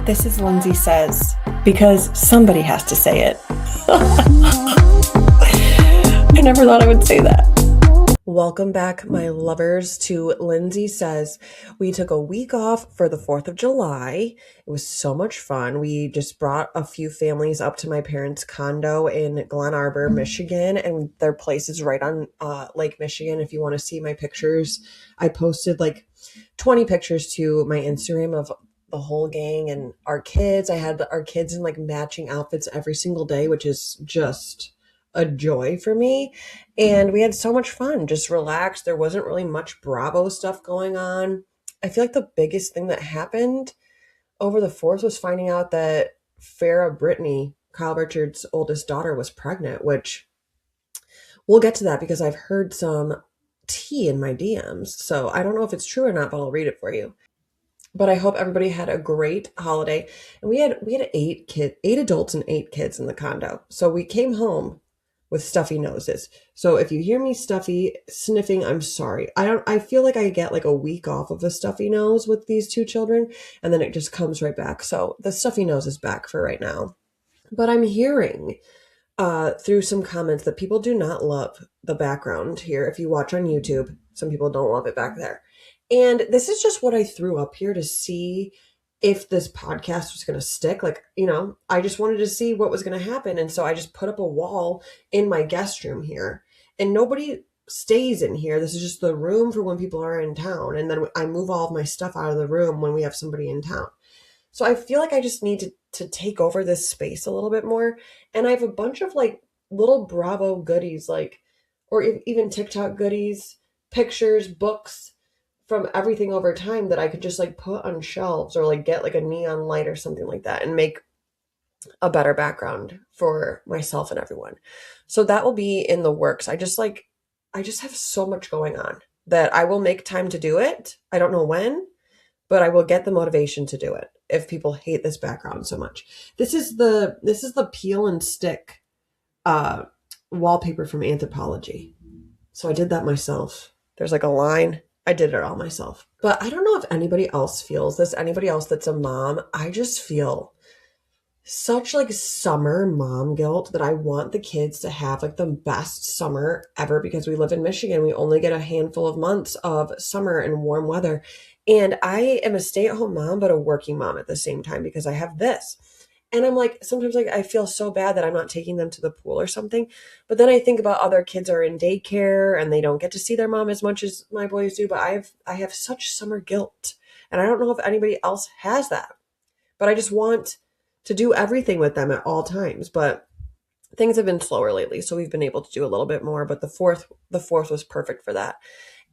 This is Lindsay Says, because somebody has to say it. I never thought I would say that. Welcome back, my lovers, to Lindsay Says. We took a week off for the 4th of July. It was so much fun. We just brought a few families up to my parents' condo in Glen Arbor, Michigan, and their place is right on Lake Michigan. If you want to see my pictures, I posted like 20 pictures to my Instagram of the whole gang and our kids. I had our kids in like matching outfits every single day, which is just a joy for me. And we had so much fun, just relaxed. There wasn't really much Bravo stuff going on. I feel like the biggest thing that happened over the 4th was finding out that Farrah Brittany, Kyle Richards' oldest daughter, was pregnant, which we'll get to that because I've heard some tea in my DMs. So I don't know if it's true or not, but I'll read it for you. But I hope everybody had a great holiday. And we had 8 adults and 8 kids in the condo. So we came home with stuffy noses. So if you hear me sniffing, I'm sorry. I feel like I get like a week off of a stuffy nose with these 2 children, and then it just comes right back. So the stuffy nose is back for right now. But I'm hearing through some comments that people do not love the background here. If you watch on YouTube, some people don't love it back there. And this is just what I threw up here to see if this podcast was going to stick. Like, I just wanted to see what was going to happen. And so I just put up a wall in my guest room here, and nobody stays in here. This is just the room for when people are in town. And then I move all of my stuff out of the room when we have somebody in town. So I feel like I just need to take over this space a little bit more. And I have a bunch of like little Bravo goodies, like, or even TikTok goodies, pictures, books from everything over time that I could just like put on shelves or like get like a neon light or something like that and make a better background for myself and everyone. So that will be in the works. I just have so much going on that I will make time to do it. I don't know when, but I will get the motivation to do it if people hate this background so much. This is the peel and stick wallpaper from Anthropology. So I did that myself. There's like a line. I did it all myself. But I don't know if anybody else feels this, anybody else that's a mom. I just feel such like summer mom guilt that I want the kids to have like the best summer ever because we live in Michigan. We only get a handful of months of summer and warm weather. And I am a stay-at-home mom, but a working mom at the same time because I have this. And I'm like, sometimes like I feel so bad that I'm not taking them to the pool or something. But then I think about other kids are in daycare and they don't get to see their mom as much as my boys do. But I have such summer guilt. And I don't know if anybody else has that. But I just want to do everything with them at all times. But things have been slower lately. So we've been able to do a little bit more. But the fourth was perfect for that.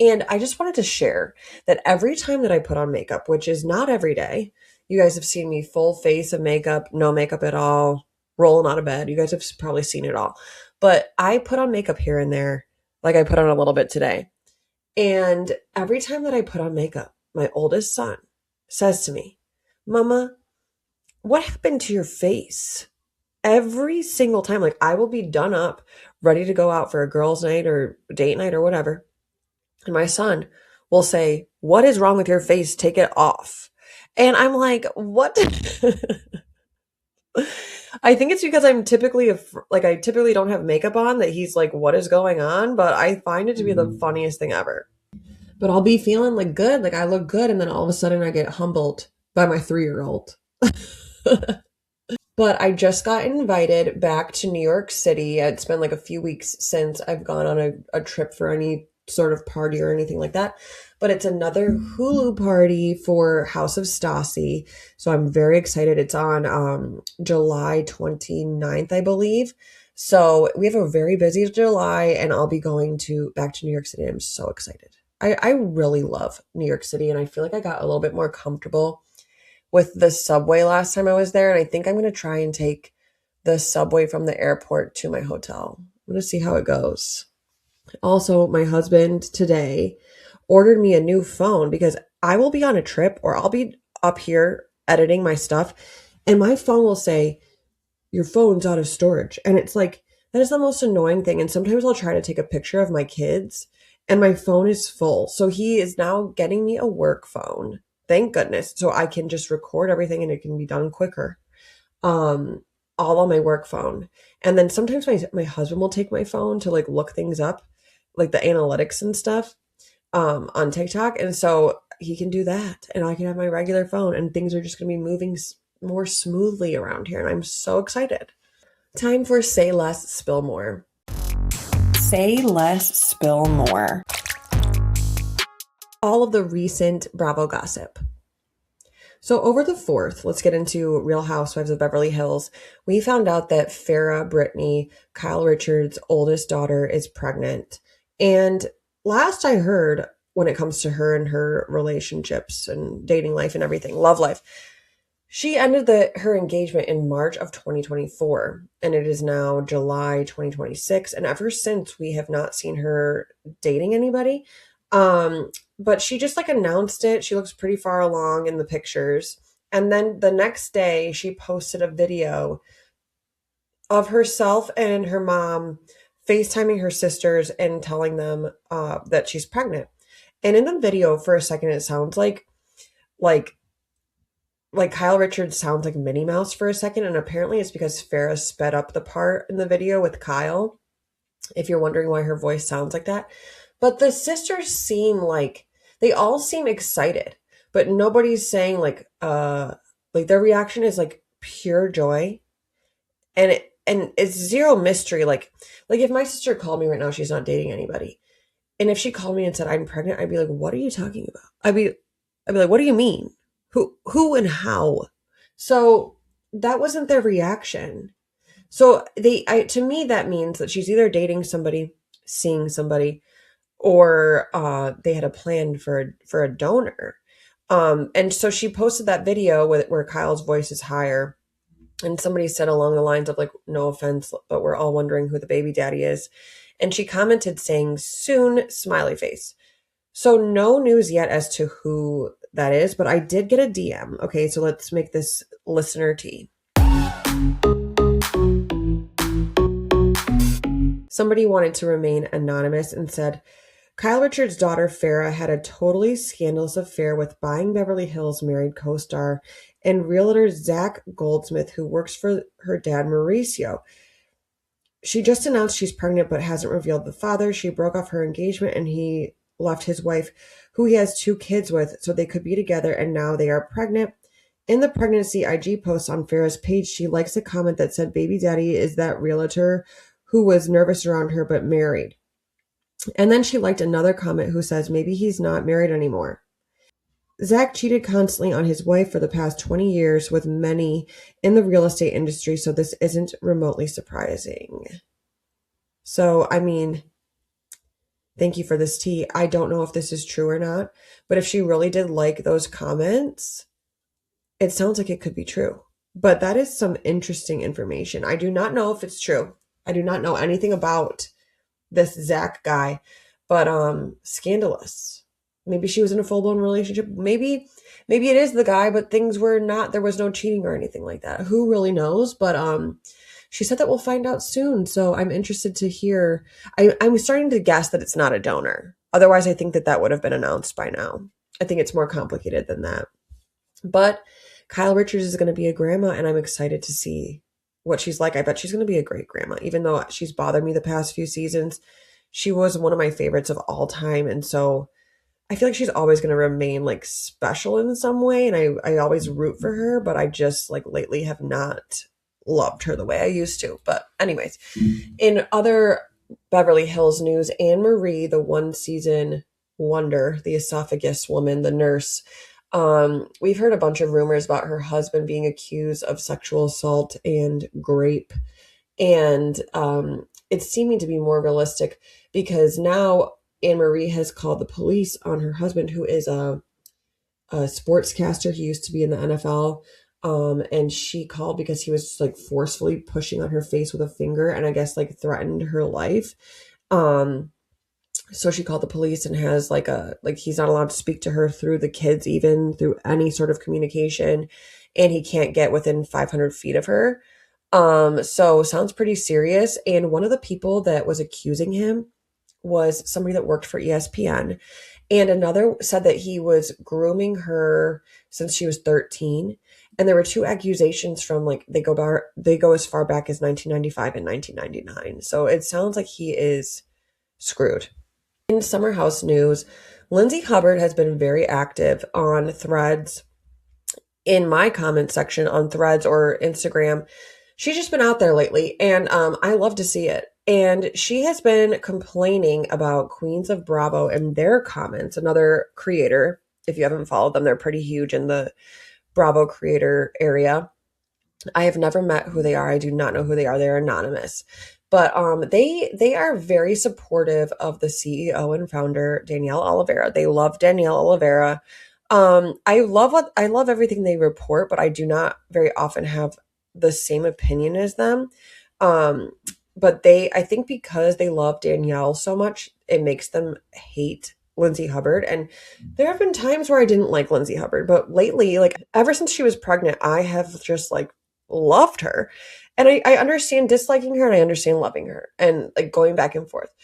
And I just wanted to share that every time that I put on makeup, which is not every day, you guys have seen me full face of makeup, no makeup at all, rolling out of bed. You guys have probably seen it all. But I put on makeup here and there, like I put on a little bit today. And every time that I put on makeup, my oldest son says to me, "Mama, what happened to your face?" Every single time, like I will be done up, ready to go out for a girls' night or date night or whatever. And my son will say, "What is wrong with your face? Take it off." And I'm like, what? I think it's because I'm typically, I typically don't have makeup on that he's like, what is going on? But I find it to be the funniest thing ever. But I'll be feeling like good, like I look good. And then all of a sudden I get humbled by my 3-year-old. But I just got invited back to New York City. It's been like a few weeks since I've gone on a trip for any sort of party or anything like that. But it's another Hulu party for House of Stassi. So I'm very excited. It's on July 29th, I believe. So we have a very busy July and I'll be going back to New York City. I'm so excited. I really love New York City and I feel like I got a little bit more comfortable with the subway last time I was there. And I think I'm going to try and take the subway from the airport to my hotel. I'm going to see how it goes. Also, my husband today ordered me a new phone because I will be on a trip or I'll be up here editing my stuff and my phone will say, "Your phone's out of storage." And it's like, that is the most annoying thing. And sometimes I'll try to take a picture of my kids and my phone is full. So he is now getting me a work phone Thank goodness. So I can just record everything and it can be done quicker. Um, all on my work phone. And then sometimes my husband will take my phone to like look things up, like the analytics and stuff, on TikTok. And so he can do that and I can have my regular phone and things are just going to be moving more smoothly around here. And I'm so excited. Time for Say Less, Spill More. Say less, spill more. All of the recent Bravo gossip. So over the 4th, let's get into Real Housewives of Beverly Hills. We found out that Farrah Brittany, Kyle Richards' oldest daughter, is pregnant. And last I heard, when it comes to her and her relationships and dating life and everything, love life, she ended her engagement in March of 2024, and it is now July 2026. And ever since, we have not seen her dating anybody. But she just like announced it. She looks pretty far along in the pictures. And then the next day, she posted a video of herself and her mom FaceTiming her sisters and telling them that she's pregnant. And in the video, for a second, it sounds like Kyle Richards sounds like Minnie Mouse for a second, and apparently it's because Farrah sped up the part in the video with Kyle, if you're wondering why her voice sounds like that. But the sisters seem like, they all seem excited, but nobody's saying like their reaction is like pure joy. And it's zero mystery. Like if my sister called me right now, she's not dating anybody. And if she called me and said I'm pregnant, I'd be like, what are you talking about? I'd be like, what do you mean? Who and how? So that wasn't their reaction. So to me, that means that she's either dating somebody, seeing somebody, or they had a plan for a donor. And so she posted that video where Kyle's voice is higher. And somebody said along the lines of like, no offense, but we're all wondering who the baby daddy is. And she commented saying, soon, smiley face. So no news yet as to who that is, but I did get a DM. Okay, so let's make this listener tea. Somebody wanted to remain anonymous and said, Kyle Richards' daughter Farrah had a totally scandalous affair with Buying Beverly Hills married co-star and realtor Zach Goldsmith, who works for her dad Mauricio. She just announced she's pregnant but hasn't revealed the father. She broke off her engagement and he left his wife, who he has 2 kids with, so they could be together, and now they are pregnant. In the pregnancy IG post on Farrah's page, she likes a comment that said baby daddy is that realtor who was nervous around her but married. And then she liked another comment who says maybe he's not married anymore. Zach cheated constantly on his wife for the past 20 years with many in the real estate industry, so this isn't remotely surprising. So, I mean, thank you for this tea. I don't know if this is true or not, but if she really did like those comments, it sounds like it could be true. But that is some interesting information. I do not know if it's true. I do not know anything about this Zach guy, but scandalous. Maybe she was in a full-blown relationship. Maybe it is the guy, but things were not, there was no cheating or anything like that. Who really knows? But she said that we'll find out soon. So I'm interested to hear. I'm starting to guess that it's not a donor. Otherwise, I think that would have been announced by now. I think it's more complicated than that. But Kyle Richards is going to be a grandma, and I'm excited to see what she's like. I bet she's going to be a great grandma, even though she's bothered me the past few seasons. She was one of my favorites of all time. And so I feel like she's always going to remain like special in some way. And I always root for her, but I just like lately have not loved her the way I used to. But anyways, in other Beverly Hills news, Anne Marie, the 1-season wonder, the esophagus woman, the nurse, we've heard a bunch of rumors about her husband being accused of sexual assault and rape. And it's seeming to be more realistic because now Anne Marie has called the police on her husband, who is a sportscaster. He used to be in the NFL. And she called because he was like forcefully pushing on her face with a finger and I guess like threatened her life. So she called the police and has like he's not allowed to speak to her through the kids, even through any sort of communication. And he can't get within 500 feet of her. So sounds pretty serious. And one of the people that was accusing him was somebody that worked for ESPN, and another said that he was grooming her since she was 13. And there were two accusations from like they go as far back as 1995 and 1999. So it sounds like he is screwed. In Summer House news, Lindsay Hubbard has been very active on Threads, in my comment section on Threads or Instagram. She's just been out there lately, and I love to see it. And she has been complaining about Queens of Bravo and their comments. Another creator, if you haven't followed them, they're pretty huge in the Bravo creator area. I have never met who they are. I do not know who they are. They're anonymous. But they are very supportive of the CEO and founder, Danielle Oliveira. They love Danielle Oliveira. I love everything they report, but I do not very often have the same opinion as them. But I think because they love Danielle so much, it makes them hate Lindsay Hubbard. And there have been times where I didn't like Lindsay Hubbard, but lately, like ever since she was pregnant, I have just like loved her. And I understand disliking her and I understand loving her and like going back and forth.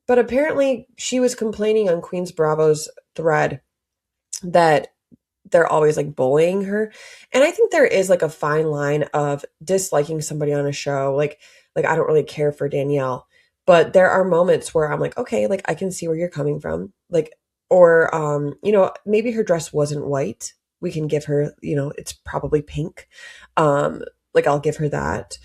But apparently she was complaining on Queen's Bravo's thread that they're always like bullying her. And I think there is like a fine line of disliking somebody on a show. Like I don't really care for Danielle, but there are moments where I'm like, okay, like I can see where you're coming from. Like, or, maybe her dress wasn't white. We can give her, it's probably pink. Like I'll give her that.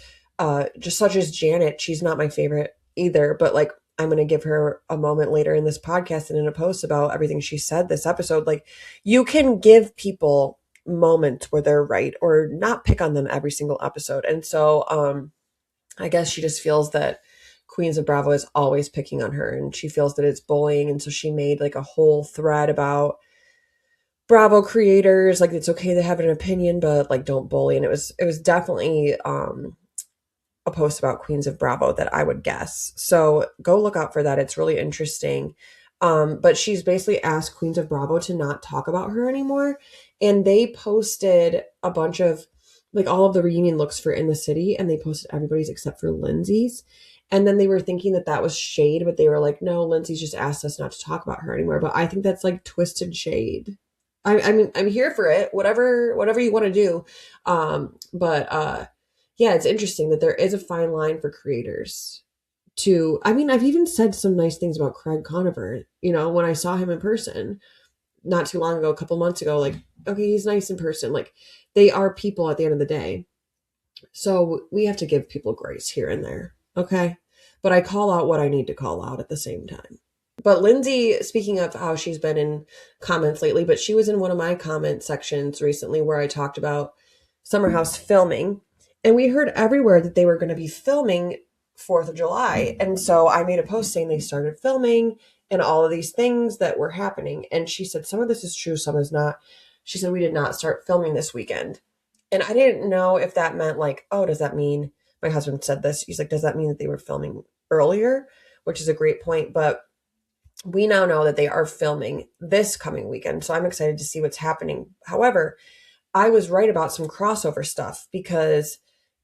Just such as Janet, she's not my favorite either, but like I'm going to give her a moment later in this podcast and in a post about everything she said this episode. Like you can give people moments where they're right or not pick on them every single episode. And so I guess she just feels that Queens of Bravo is always picking on her and she feels that it's bullying. And so she made like a whole thread about Bravo creators. Like it's okay to have an opinion, but like don't bully. And it was definitely a post about Queens of Bravo that I would guess. So go look out for that. It's really interesting. But she's basically asked Queens of Bravo to not talk about her anymore. And they posted a bunch of like all of the reunion looks for In the City, and they posted everybody's except for Lindsay's. And then they were thinking that that was shade, but they were like, no, Lindsay's just asked us not to talk about her anymore. But I think that's like twisted shade. I mean, I'm here for it. Whatever you want to do. Yeah, it's interesting that there is a fine line for creators to, I mean, I've even said some nice things about Craig Conover, when I saw him in person not too long ago, a couple months ago, like, okay, he's nice in person. Like they are people at the end of the day. So we have to give people grace here and there. Okay. But I call out what I need to call out at the same time. But Lindsay, speaking of how she's been in comments lately, but she was in one of my comment sections recently where I talked about Summer House filming. And we heard everywhere that they were going to be filming 4th of July. And so I made a post saying they started filming and all of these things that were happening. And she said, some of this is true, some is not. She said, we did not start filming this weekend. And I didn't know if that meant like, oh, does that mean, my husband said this, he's like, does that mean that they were filming earlier? Which is a great point. But we now know that they are filming this coming weekend. So I'm excited to see what's happening. However, I was right about some crossover stuff because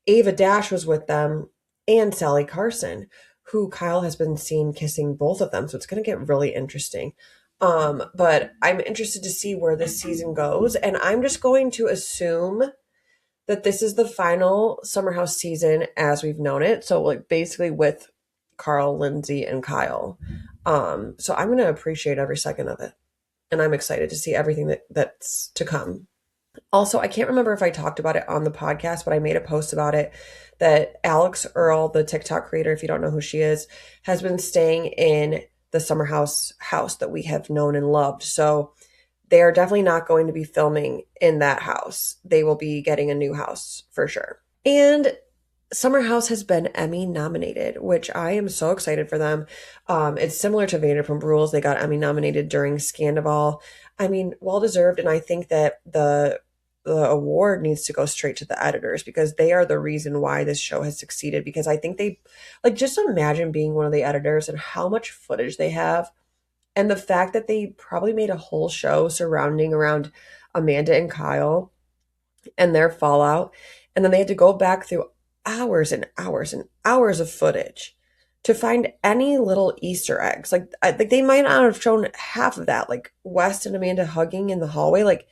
Ava Dash was with them and Sally Carson, who Kyle has been seen kissing both of them. So it's going to get really interesting. But I'm interested to see where this season goes. And I'm just going to assume that this is the final Summer House season as we've known it. So like basically with Carl, Lindsay, and Kyle. So I'm going to appreciate every second of it. And I'm excited to see everything that's to come. Also, I can't remember if I talked about it on the podcast, but I made a post about it that Alex Earl, the TikTok creator, if you don't know who she is, has been staying in the Summer House house that we have known and loved. So they are definitely not going to be filming in that house. They will be getting a new house for sure. And Summer House has been Emmy nominated, which I am so excited for them. It's similar to Vanderpump Rules. They got Emmy nominated during Scandival. I mean, well-deserved. And I think that the award needs to go straight to the editors because they are the reason why this show has succeeded. Because I think they, like, just imagine being one of the editors and how much footage they have. And the fact that they probably made a whole show surrounding around Amanda and Kyle and their fallout. And then they had to go back through hours and hours and hours of footage to find any little Easter eggs. Like they might not have shown half of that, like West and Amanda hugging in the hallway. Like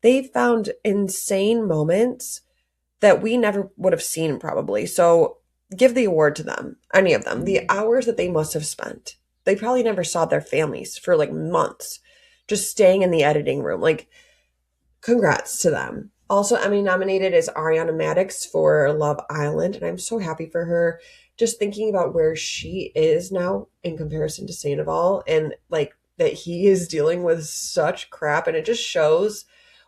they found insane moments that we never would have seen probably. So give the award to them, any of them. The hours that they must have spent. They probably never saw their families for like months, just staying in the editing room. Like, congrats to them. Also, Emmy nominated is Ariana Madix for Love Island, and I'm so happy for her. Just thinking about where she is now in comparison to Sandoval, and like that he is dealing with such crap, and it just shows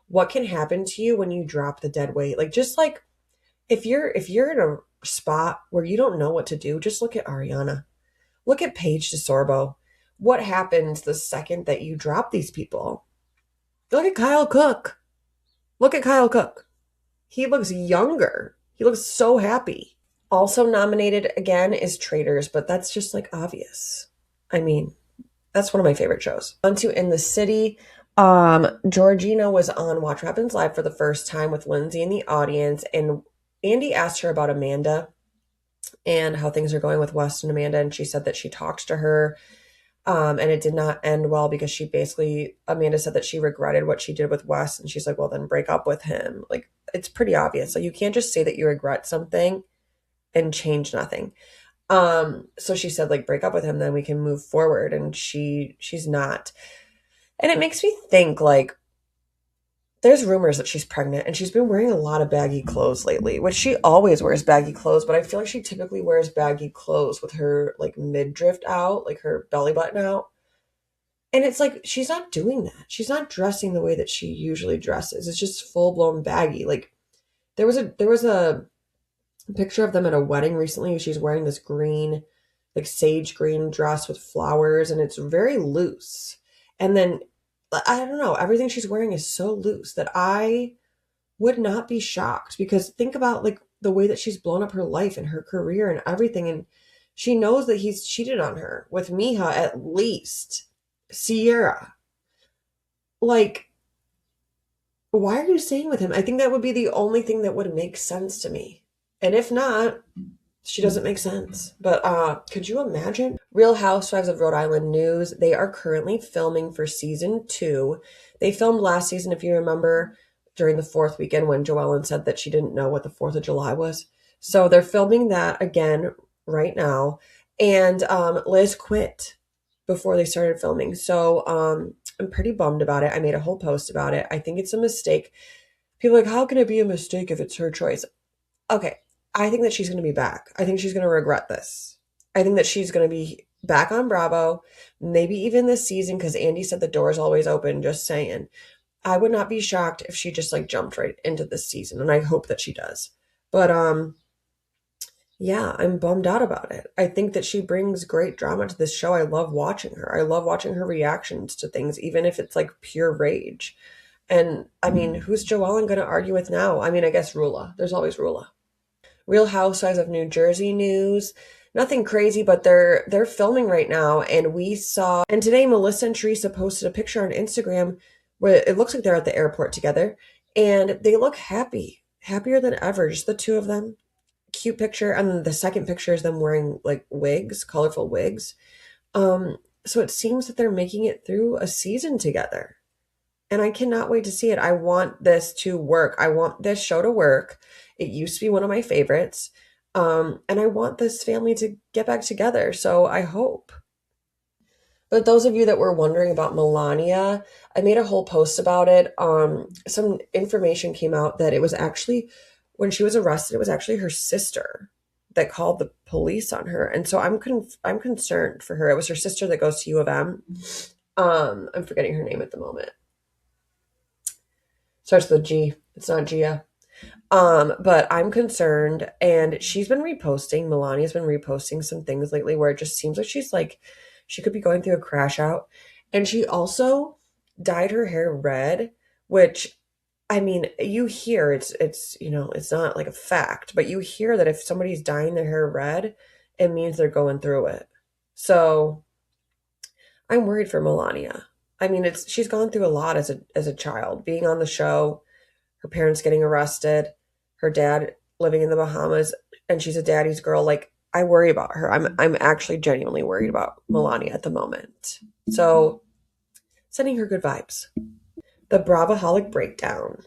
what can happen to you when you drop the dead weight. Like, just like if you're in a spot where you don't know what to do, just look at Ariana. Look at Paige DeSorbo. What happens the second that you drop these people? Look at Kyle Cook. Look at Kyle Cook. He looks younger. He looks so happy. Also nominated again is Traitors, but that's just like obvious. I mean, that's one of my favorite shows. On to In the City. Georgina was on Watch What Happens Live for the first time with Lindsay in the audience, and Andy asked her about Amanda and how things are going with West and Amanda, and she said that she talked to her, and it did not end well because Amanda said that she regretted what she did with West, and she's like, well, then break up with him. Like, it's pretty obvious. So you can't just say that you regret something and change nothing. So she said, like, break up with him, then we can move forward, and she's not. And it makes me think, like, there's rumors that she's pregnant, and she's been wearing a lot of baggy clothes lately, which she always wears baggy clothes, but I feel like she typically wears baggy clothes with her like midriff out, like her belly button out. And it's like, she's not doing that. She's not dressing the way that she usually dresses. It's just full blown baggy. Like there was a picture of them at a wedding recently. She's wearing this green, like sage green dress with flowers, and it's very loose. And then I don't know, everything she's wearing is so loose that I would not be shocked, because think about like the way that she's blown up her life and her career and everything, and she knows that he's cheated on her with Miha at least. Sierra, like, why are you staying with him? I think that would be the only thing that would make sense to me. And if not, she doesn't make sense. But could you imagine? Real Housewives of Rhode Island news. They are currently filming for season 2. They filmed last season, if you remember, during the 4th weekend when Joellen said that she didn't know what the 4th of July was. So they're filming that again right now. And Liz quit before they started filming. So I'm pretty bummed about it. I made a whole post about it. I think it's a mistake. People are like, how can it be a mistake if it's her choice? Okay, I think that she's going to be back. I think she's going to regret this. I think that she's going to be back on Bravo, maybe even this season, because Andy said the door is always open, just saying. I would not be shocked if she just like jumped right into this season, and I hope that she does. But yeah, I'm bummed out about it. I think that she brings great drama to this show. I love watching her. I love watching her reactions to things, even if it's like pure rage. And I mean, who's Joellen going to argue with now? I mean, I guess Rula. There's always Rula. Real Housewives of New Jersey news. Nothing crazy, but they're filming right now, and today Melissa and Teresa posted a picture on Instagram where it looks like they're at the airport together, and they look happy, happier than ever, just the two of them. Cute picture, and the second picture is them wearing like wigs, colorful wigs. So it seems that they're making it through a season together, and I cannot wait to see it. I want this to work. I want this show to work. It used to be one of my favorites, and I want this family to get back together, so I hope. But those of you that were wondering about Melania, I made a whole post about it. Some information came out that it was actually, when she was arrested, it was actually her sister that called the police on her. And so I'm concerned for her. It was her sister that goes to U of M. I'm forgetting her name at the moment. Starts with a G. It's not Gia. But I'm concerned, and Melania's been reposting some things lately where it just seems like she could be going through a crash out. And she also dyed her hair red, which, I mean, you hear it's not like a fact, but you hear that if somebody's dyeing their hair red, it means they're going through it. So I'm worried for Melania. I mean, she's gone through a lot as a child, being on the show, her parents getting arrested, her dad living in the Bahamas, and she's a daddy's girl. Like, I worry about her. I'm actually genuinely worried about Melania at the moment. So sending her good vibes. The Bravoholic Breakdown.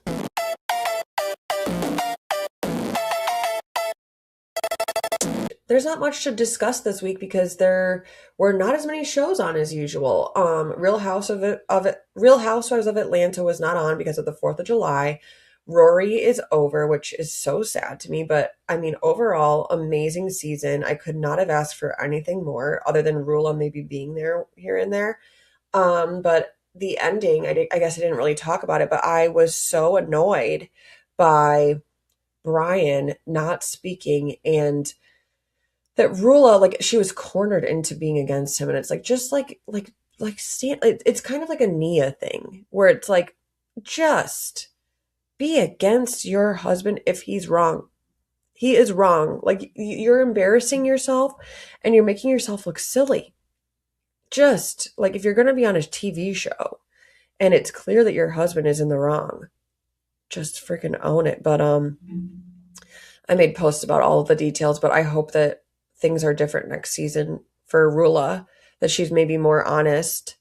There's not much to discuss this week because there were not as many shows on as usual. Real Housewives of Atlanta was not on because of the 4th of July. Rory is over, which is so sad to me, but I mean, overall, amazing season. I could not have asked for anything more other than Rula maybe being there here and there. But the ending, I guess I didn't really talk about it, but I was so annoyed by Brian not speaking and that Rula, like, she was cornered into being against him. And it's like, just it's kind of like a Nia thing where it's like, just be against your husband if he's wrong. He is wrong. Like, you're embarrassing yourself and you're making yourself look silly. Just like, if you're going to be on a TV show and it's clear that your husband is in the wrong, just freaking own it. But I made posts about all of the details, but I hope that things are different next season for Rula, that she's maybe more honest,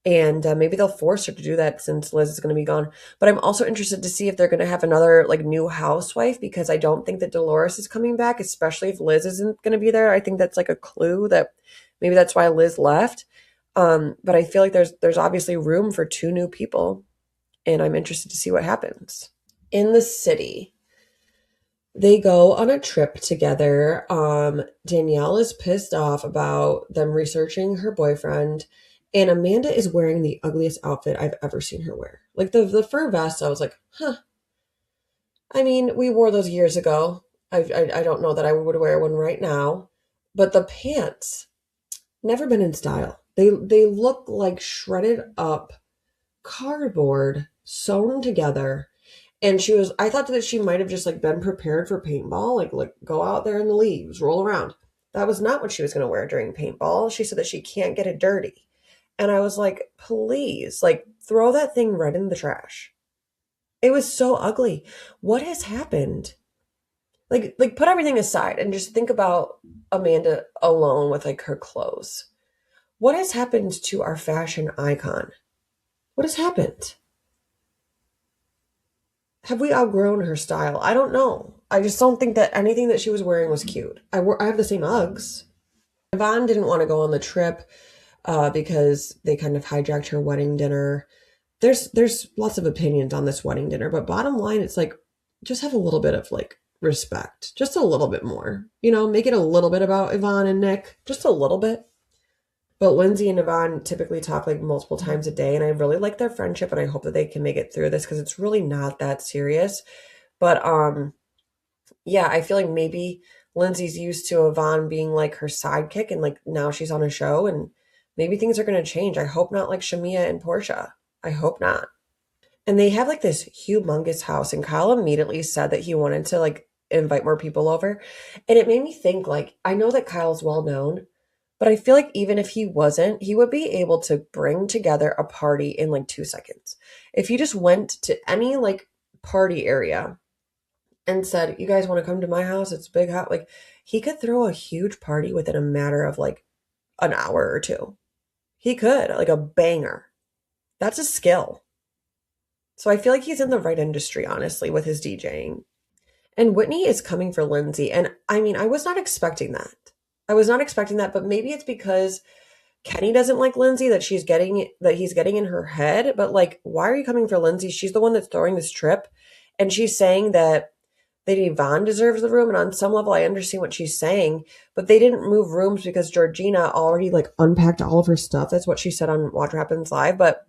and maybe they'll force her to do that since Liz is going to be gone. But I'm also interested to see if they're going to have another like new housewife, because I don't think that Dolores is coming back, especially if Liz isn't going to be there. I think that's like a clue that maybe that's why Liz left. But I feel like there's obviously room for 2 new people, and I'm interested to see what happens. In the city, they go on a trip together. Danielle is pissed off about them researching her boyfriend, and Amanda is wearing the ugliest outfit I've ever seen her wear. Like the fur vest, I was like, huh. I mean, we wore those years ago. I don't know that I would wear one right now, but the pants, never been in style. They look like shredded up cardboard sewn together. And I thought that she might have just like been prepared for paintball, like go out there in the leaves, roll around. That was not what she was going to wear during paintball. She said that she can't get it dirty. And I was like, please, like, throw that thing right in the trash. It was so ugly. What has happened? Like put everything aside and just think about Amanda alone with like her clothes. What has happened to our fashion icon? What has happened? Have we outgrown her style? I don't know. I just don't think that anything that she was wearing was cute. I have the same Uggs. Yvonne didn't want to go on the trip because they kind of hijacked her wedding dinner. There's lots of opinions on this wedding dinner, but bottom line, it's like, just have a little bit of like respect, just a little bit more, make it a little bit about Yvonne and Nick, just a little bit. But Lindsay and Yvonne typically talk like multiple times a day, and I really like their friendship, and I hope that they can make it through this because it's really not that serious. But yeah, I feel like maybe Lindsay's used to Yvonne being like her sidekick, and like now she's on a show, and maybe things are going to change. I hope not like Shamia and Portia. I hope not. And they have like this humongous house, and Kyle immediately said that he wanted to like invite more people over. And it made me think, like, I know that Kyle's well known, but I feel like even if he wasn't, he would be able to bring together a party in like 2 seconds. If he just went to any like party area and said, you guys want to come to my house? It's a big house. Like, he could throw a huge party within a matter of like an hour or 2. He could, like a banger. That's a skill. So I feel like he's in the right industry, honestly, with his DJing. And Whitney is coming for Lindsay. And I mean, I was not expecting that. But maybe it's because Kenny doesn't like Lindsay, that he's getting in her head. But like, why are you coming for Lindsay? She's the one that's throwing this trip. And she's saying that Yvonne deserves the room. And on some level, I understand what she's saying, but they didn't move rooms because Georgina already like unpacked all of her stuff. That's what she said on Watch What Happens Live. But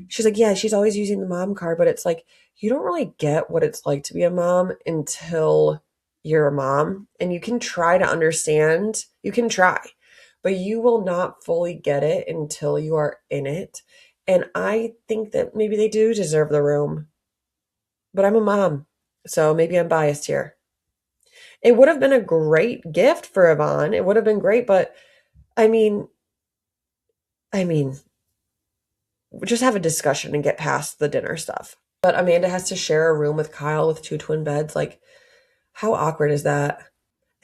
she's like, yeah, she's always using the mom card, but it's like, you don't really get what it's like to be a mom until you're a mom, and you can try to understand. You can try, but you will not fully get it until you are in it. And I think that maybe they do deserve the room, but I'm a mom, so maybe I'm biased here. It would have been a great gift for Yvonne. It would have been great, but I mean, just have a discussion and get past the dinner stuff. But Amanda has to share a room with Kyle with 2 twin beds. Like, how awkward is that?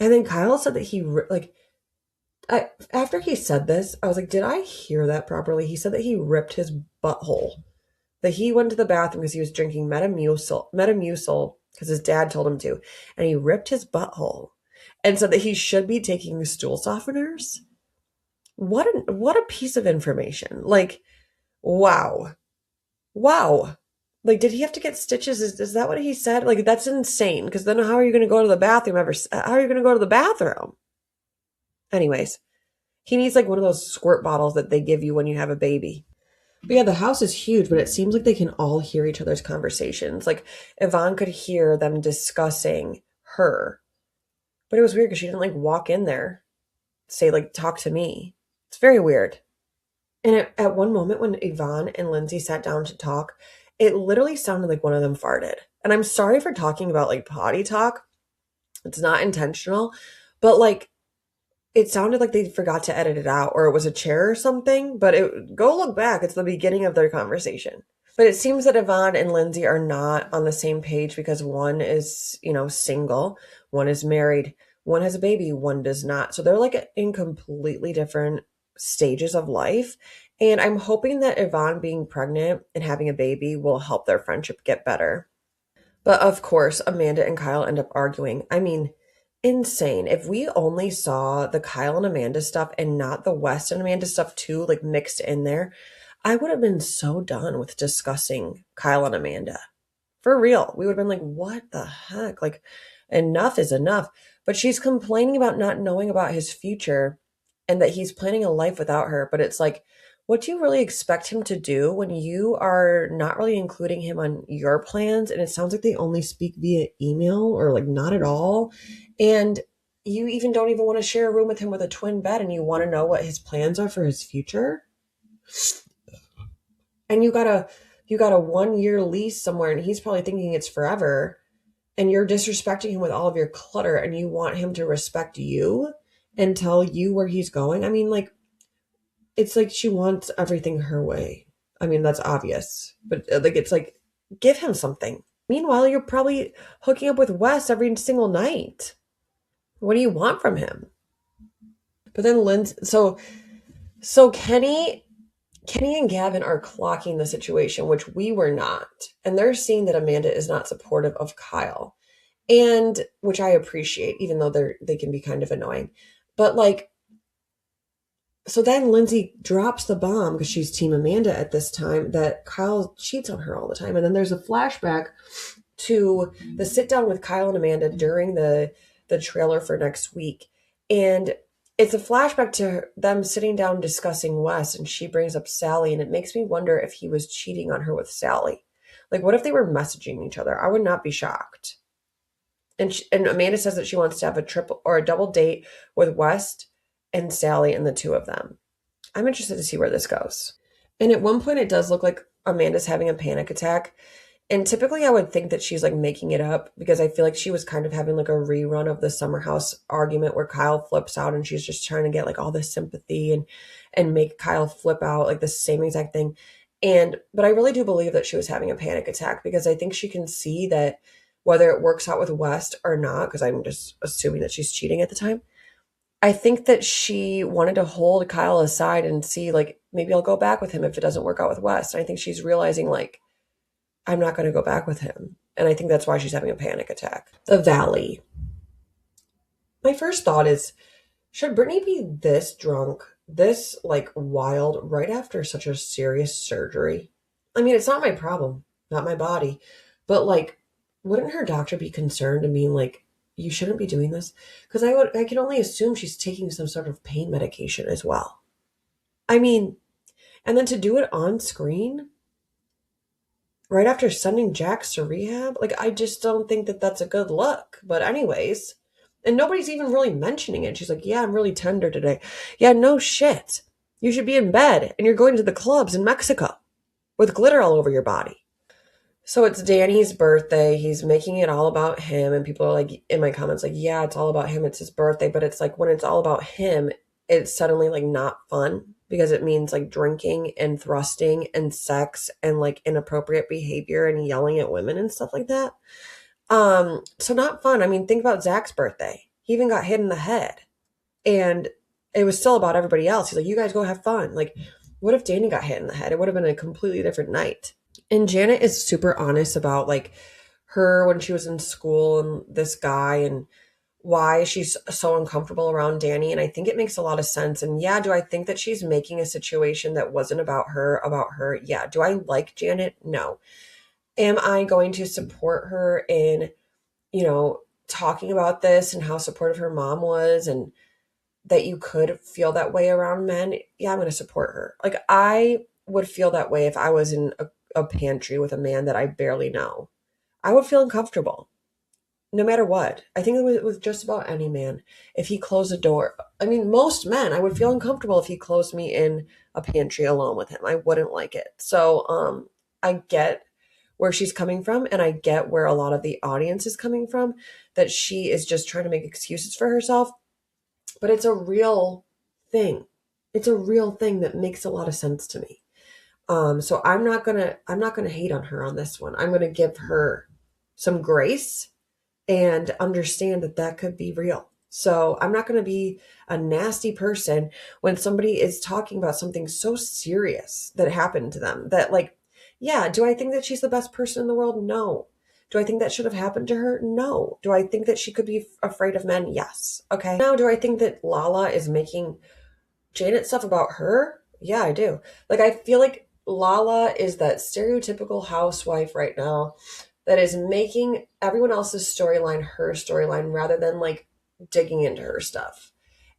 And then Kyle said that after he said this, I was like, did I hear that properly? He said that he ripped his butthole. That he went to the bathroom because he was drinking Metamucil because his dad told him to, and he ripped his butthole and said that he should be taking stool softeners. What a piece of information. Like, wow. Wow. Like, did he have to get stitches? Is that what he said? Like, that's insane. Because then how are you going to go to the bathroom how are you going to go to the bathroom? Anyways, he needs like one of those squirt bottles that they give you when you have a baby. But yeah, the house is huge, but it seems like they can all hear each other's conversations. Like, Yvonne could hear them discussing her. But it was weird because she didn't like walk in there, say like, talk to me. It's very weird. And at one moment when Yvonne and Lindsay sat down to talk, it literally sounded like one of them farted. And I'm sorry for talking about like potty talk. It's not intentional, but like it sounded like they forgot to edit it out or it was a chair or something, but go look back. It's the beginning of their conversation. But it seems that Yvonne and Lindsay are not on the same page because one is, single, one is married, one has a baby, one does not. So they're like in completely different stages of life. And I'm hoping that Yvonne being pregnant and having a baby will help their friendship get better. But of course, Amanda and Kyle end up arguing. I mean, insane. If we only saw the Kyle and Amanda stuff and not the West and Amanda stuff too, like mixed in there, I would have been so done with discussing Kyle and Amanda. For real. We would have been like, what the heck? Like, enough is enough. But she's complaining about not knowing about his future and that he's planning a life without her. But it's like, what do you really expect him to do when you are not really including him on your plans? And it sounds like they only speak via email or like not at all. And you even don't even want to share a room with him with a twin bed and you want to know what his plans are for his future. And you got a 1-year lease somewhere and he's probably thinking it's forever. And you're disrespecting him with all of your clutter and you want him to respect you and tell you where he's going. I mean, like, it's like she wants everything her way. I mean, that's obvious. But like, it's like, give him something. Meanwhile, you're probably hooking up with Wes every single night. What do you want from him? But then Lindsay, so Kenny and Gavin are clocking the situation, which we were not. And they're seeing that Amanda is not supportive of Kyle. And which I appreciate, even though they can be kind of annoying. But like, so then Lindsay drops the bomb because she's Team Amanda at this time that Kyle cheats on her all the time. And then there's a flashback to the sit down with Kyle and Amanda during the trailer for next week. And it's a flashback to them sitting down discussing Wes, and she brings up Sally, and it makes me wonder if he was cheating on her with Sally. Like, what if they were messaging each other? I would not be shocked. And Amanda says that she wants to have a triple or a double date with Wes and Sally and the two of them. I'm interested to see where this goes. And at one point, it does look like Amanda's having a panic attack. And typically I would think that she's like making it up because I feel like she was kind of having like a rerun of the summer house argument where Kyle flips out and she's just trying to get like all this sympathy and make Kyle flip out, like the same exact thing. But I really do believe that she was having a panic attack because I think she can see that whether it works out with West or not, because I'm just assuming that she's cheating at the time, I think that she wanted to hold Kyle aside and see like, maybe I'll go back with him if it doesn't work out with West. And I think she's realizing like, I'm not going to go back with him. And I think that's why she's having a panic attack. The Valley. My first thought is, should Brittany be this drunk, this like wild right after such a serious surgery? I mean, it's not my problem, not my body, but like, wouldn't her doctor be concerned and being like, you shouldn't be doing this? Because I can only assume she's taking some sort of pain medication as well. I mean, and then to do it on screen right after sending Jax to rehab, like, I just don't think that that's a good look. But anyways, and nobody's even really mentioning it. She's like, yeah, I'm really tender today. Yeah, no shit. You should be in bed and you're going to the clubs in Mexico with glitter all over your body. So it's Danny's birthday. He's making it all about him. And people are like, in my comments, like, yeah, it's all about him. It's his birthday. But it's like, when it's all about him, it's suddenly like not fun because it means like drinking and thrusting and sex and like inappropriate behavior and yelling at women and stuff like that. So not fun. I mean, think about Zach's birthday. He even got hit in the head. And it was still about everybody else. He's like, you guys go have fun. Like, what if Danny got hit in the head? It would have been a completely different night. And Janet is super honest about like her when she was in school and this guy and why she's so uncomfortable around Danny. And I think it makes a lot of sense. And yeah, do I think that she's making a situation that wasn't about her? Yeah. Do I like Janet? No. Am I going to support her in, talking about this and how supportive her mom was and that you could feel that way around men? Yeah, I'm going to support her. Like, I would feel that way if I was in a pantry with a man that I barely know. I would feel uncomfortable no matter what. I think with just about any man, if he closed a door, I mean, most men, I would feel uncomfortable if he closed me in a pantry alone with him. I wouldn't like it. So, I get where she's coming from, and I get where a lot of the audience is coming from, that she is just trying to make excuses for herself. But it's a real thing. It's a real thing that makes a lot of sense to me. So I'm not gonna hate on her on this one. I'm gonna give her some grace and understand that that could be real. So I'm not gonna be a nasty person when somebody is talking about something so serious that happened to them. That, like, yeah, do I think that she's the best person in the world? No. Do I think that should have happened to her? No. Do I think that she could be afraid of men? Yes. Okay. Now, do I think that Lala is making Janet stuff about her? Yeah, I do. Like, I feel like Lala is that stereotypical housewife right now that is making everyone else's storyline her storyline rather than like digging into her stuff.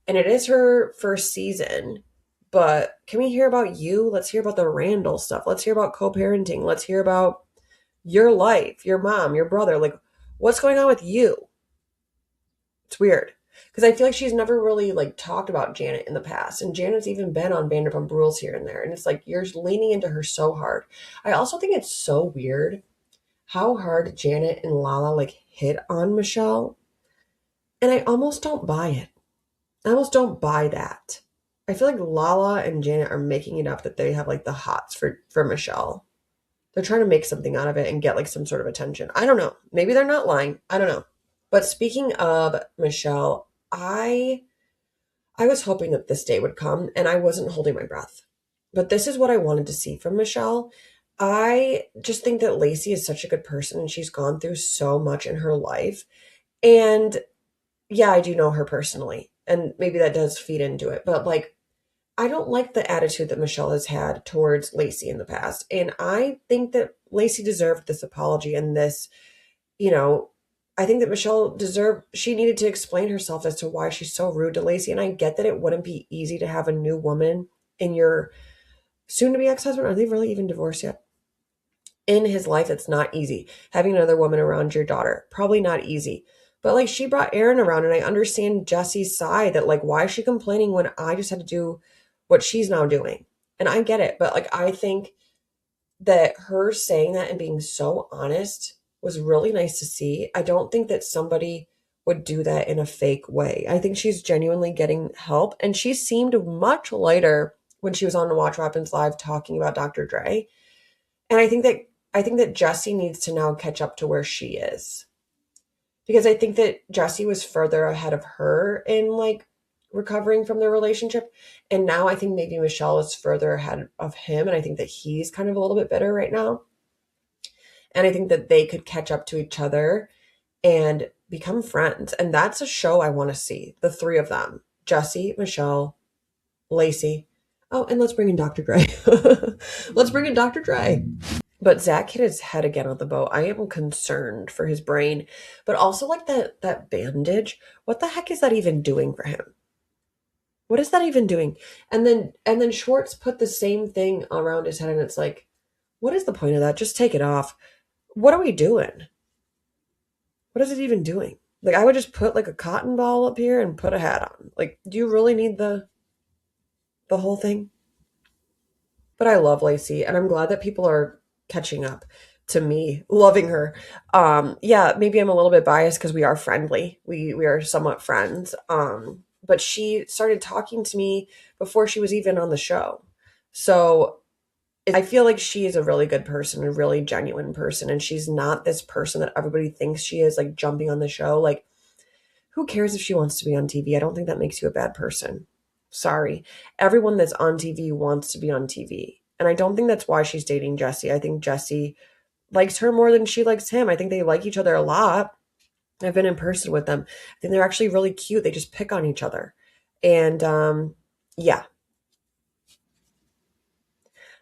And it is her first season, but can we hear about you? Let's hear about the Randall stuff. Let's hear about co-parenting. Let's hear about your life, your mom, your brother. Like, what's going on with you? It's weird. Because I feel like she's never really like talked about Janet in the past. And Janet's even been on Vanderpump Rules here and there. And it's like you're leaning into her so hard. I also think it's so weird how hard Janet and Lala like hit on Michelle. And I almost don't buy it. I almost don't buy that. I feel like Lala and Janet are making it up that they have like the hots for Michelle. They're trying to make something out of it and get like some sort of attention. I don't know. Maybe they're not lying. I don't know. But speaking of Michelle, I was hoping that this day would come and I wasn't holding my breath. But this is what I wanted to see from Michelle. I just think that Lacy is such a good person and she's gone through so much in her life. And yeah, I do know her personally. And maybe that does feed into it. But like, I don't like the attitude that Michelle has had towards Lacy in the past. And I think that Lacy deserved this apology and this, I think that Michelle she needed to explain herself as to why she's so rude to Lacy. And I get that it wouldn't be easy to have a new woman in your soon-to-be ex-husband. Are they really even divorced yet? In his life, it's not easy. Having another woman around your daughter, probably not easy. But like, she brought Aaron around, and I understand Jesse's side that like, why is she complaining when I just had to do what she's now doing? And I get it. But like, I think that her saying that and being so honest was really nice to see. I don't think that somebody would do that in a fake way. I think she's genuinely getting help. And she seemed much lighter when she was on the Watch What Happens Live talking about Dr. Dre. And I think that Jesse needs to now catch up to where she is. Because I think that Jesse was further ahead of her in like recovering from their relationship. And now I think maybe Michelle is further ahead of him. And I think that he's kind of a little bit bitter right now. And I think that they could catch up to each other and become friends. And that's a show I want to see. The three of them. Jesse, Michelle, Lacy. Oh, and let's bring in Dr. Dre. Let's bring in Dr. Dre. But Zach hit his head again on the boat. I am concerned for his brain. But also like that bandage. What the heck is that even doing for him? What is that even doing? And then Schwartz put the same thing around his head, and it's like, what is the point of that? Just take it off. What are we doing? What is it even doing? Like, I would just put like a cotton ball up here and put a hat on. Like, do you really need the whole thing? But I love Lacy, and I'm glad that people are catching up to me loving her. Yeah, maybe I'm a little bit biased because we are friendly. We are somewhat friends. But she started talking to me before she was even on the show. So I feel like she is a really good person, a really genuine person. And she's not this person that everybody thinks she is, like jumping on the show. Like, Who cares if she wants to be on TV? I don't think that makes you a bad person. Sorry. Everyone that's on TV wants to be on TV. And I don't think that's why she's dating Jesse. I think Jesse likes her more than she likes him. I think they like each other a lot. I've been in person with them. I think they're actually really cute. They just pick on each other. And yeah.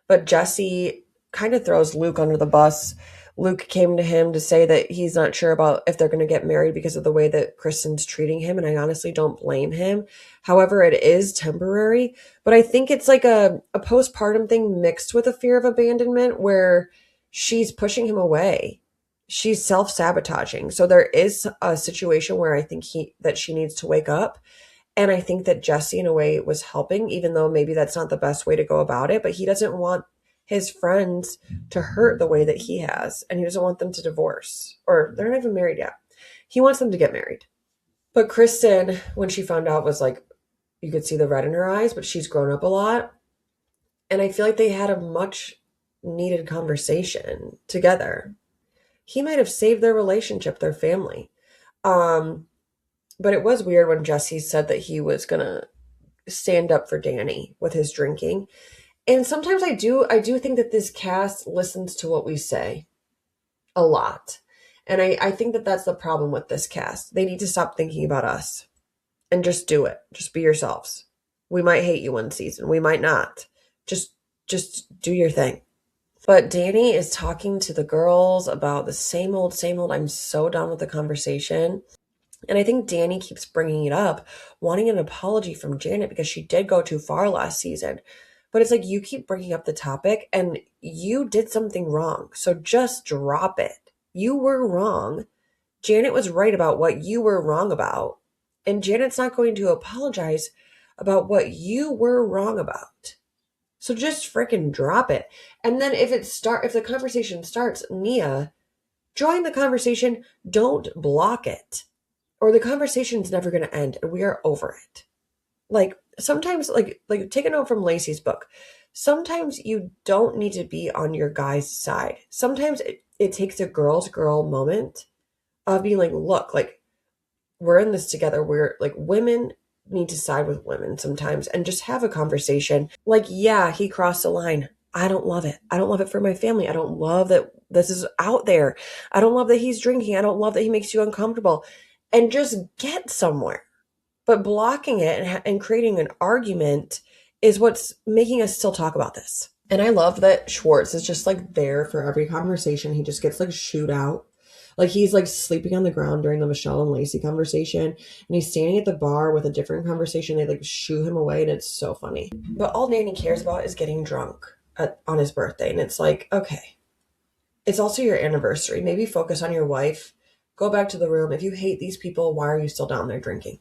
But Jesse kind of throws Luke under the bus. Luke came to him to say that he's not sure about if they're going to get married because of the way that Kristen's treating him. And I honestly don't blame him. However, it is temporary. But I think it's like a postpartum thing mixed with a fear of abandonment where she's pushing him away. She's self-sabotaging. So there is a situation where I think that she needs to wake up. And I think that Jesse, in a way, was helping, even though maybe that's not the best way to go about it. But he doesn't want his friends to hurt the way that he has. And he doesn't want them to divorce. Or they're not even married yet. He wants them to get married. But Kristen, when she found out, was like, you could see the red in her eyes, but she's grown up a lot. And I feel like they had a much needed conversation together. He might have saved their relationship, their family. But it was weird when Jesse said that he was going to stand up for Danny with his drinking. And sometimes I do think that this cast listens to what we say a lot. And I think that that's the problem with this cast. They need to stop thinking about us and just do it. Just be yourselves. We might hate you one season. We might not. Just do your thing. But Danny is talking to the girls about the same old. I'm so done with the conversation. And I think Danny keeps bringing it up, wanting an apology from Janet because she did go too far last season. But it's like you keep bringing up the topic and you did something wrong. So just drop it. You were wrong. Janet was right about what you were wrong about. And Janet's not going to apologize about what you were wrong about. So just freaking drop it. And then if the conversation starts, Nia, join the conversation. Don't block it. Or the conversation's never going to end and we are over it. Like sometimes, like take a note from Lacy's book. Sometimes you don't need to be on your guy's side. Sometimes it takes a girl's girl moment of being like, look, like we're in this together. We're like women need to side with women sometimes and just have a conversation. Like, yeah, he crossed the line. I don't love it. I don't love it for my family. I don't love that this is out there. I don't love that he's drinking. I don't love that he makes you uncomfortable. And just get somewhere. But blocking it and creating an argument is what's making us still talk about this. And I love that Schwartz is just like there for every conversation. He just gets like shooed out. Like he's like sleeping on the ground during the Michelle and Lacy conversation. And he's standing at the bar with a different conversation. They like shoo him away and it's so funny. But all Danny cares about is getting drunk on his birthday. And it's like, okay, it's also your anniversary. Maybe focus on your wife. Go back to the room. If you hate these people, why are you still down there drinking?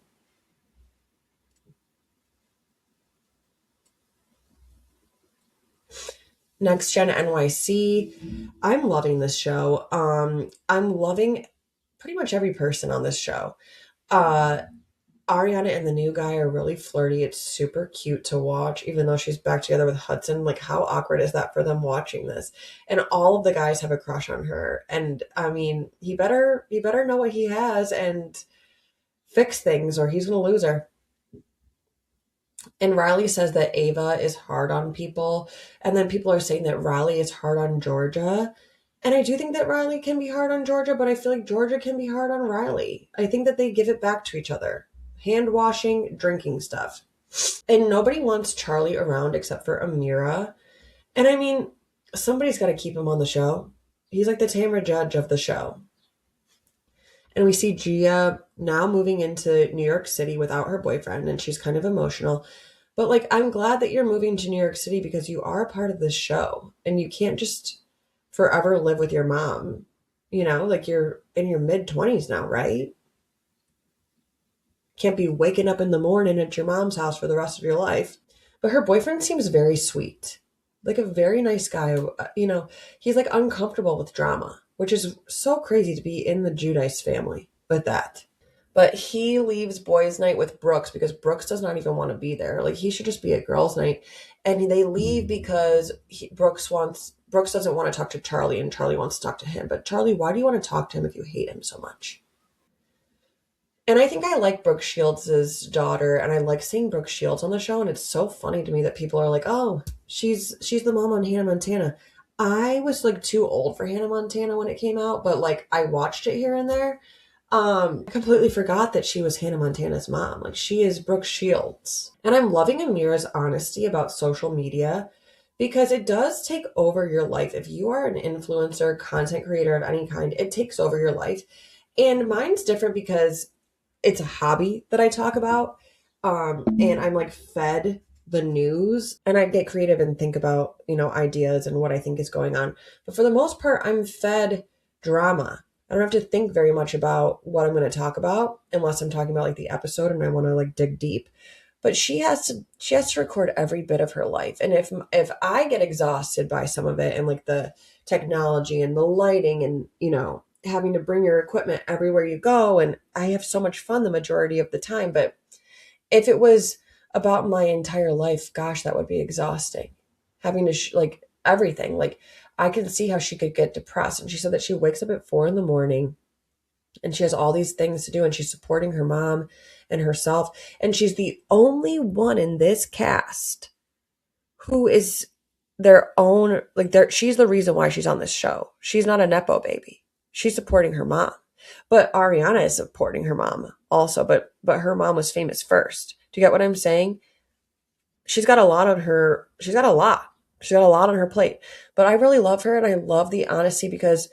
Next Gen NYC. I'm loving this show. I'm loving pretty much every person on this show. Ariana and the new guy are really flirty. It's super cute to watch, even though she's back together with Hudson. Like, how awkward is that for them watching this? And all of the guys have a crush on her. And I mean, he better know what he has and fix things, or he's gonna lose her. And Riley says that Ava is hard on people, and then people are saying that Riley is hard on Georgia. And I do think that Riley can be hard on Georgia, but I feel like Georgia can be hard on Riley. I think that they give it back to each other. Hand washing, drinking stuff. And nobody wants Charlie around except for Amira. And I mean, somebody's got to keep him on the show. He's like the Tamra Judge of the show. And we see Gia now moving into New York City without her boyfriend, and she's kind of emotional. But like, I'm glad that you're moving to New York City because you are a part of this show. And you can't just forever live with your mom. You know, like you're in your mid-20s now, right? Can't be waking up in the morning at your mom's house for the rest of your life. But her boyfriend seems very sweet. Like a very nice guy. You know, he's like uncomfortable with drama, which is so crazy to be in the Giudice family with that. But he leaves boys' night with Brooks because Brooks does not even want to be there. Like, he should just be at girls' night. And they leave because Brooks doesn't want to talk to Charlie, and Charlie wants to talk to him. But Charlie, why do you want to talk to him if you hate him so much? And I think I like Brooke Shields' daughter, and I like seeing Brooke Shields on the show, and it's so funny to me that people are like, "Oh, she's the mom on Hannah Montana." I was like too old for Hannah Montana when it came out, but like I watched it here and there. I completely forgot that she was Hannah Montana's mom. Like she is Brooke Shields. And I'm loving Amira's honesty about social media because it does take over your life. If you are an influencer, content creator of any kind, it takes over your life. And mine's different because it's a hobby that I talk about. And I'm like fed the news and I get creative and think about, ideas and what I think is going on. But for the most part, I'm fed drama. I don't have to think very much about what I'm going to talk about unless I'm talking about like the episode and I want to like dig deep. But she has to record every bit of her life. And if I get exhausted by some of it and like the technology and the lighting and, having to bring your equipment everywhere you go, and I have so much fun the majority of the time, but if it was about my entire life, gosh, that would be exhausting. Having to like everything. Like I can see how she could get depressed. And she said that she wakes up at 4 a.m. and she has all these things to do and she's supporting her mom and herself. And she's the only one in this cast who is their own, like she's the reason why she's on this show. She's not a Nepo baby. She's supporting her mom. But Ariana is supporting her mom also, but her mom was famous first. Do you get what I'm saying? She's got a lot on her on her plate. But I really love her and I love the honesty because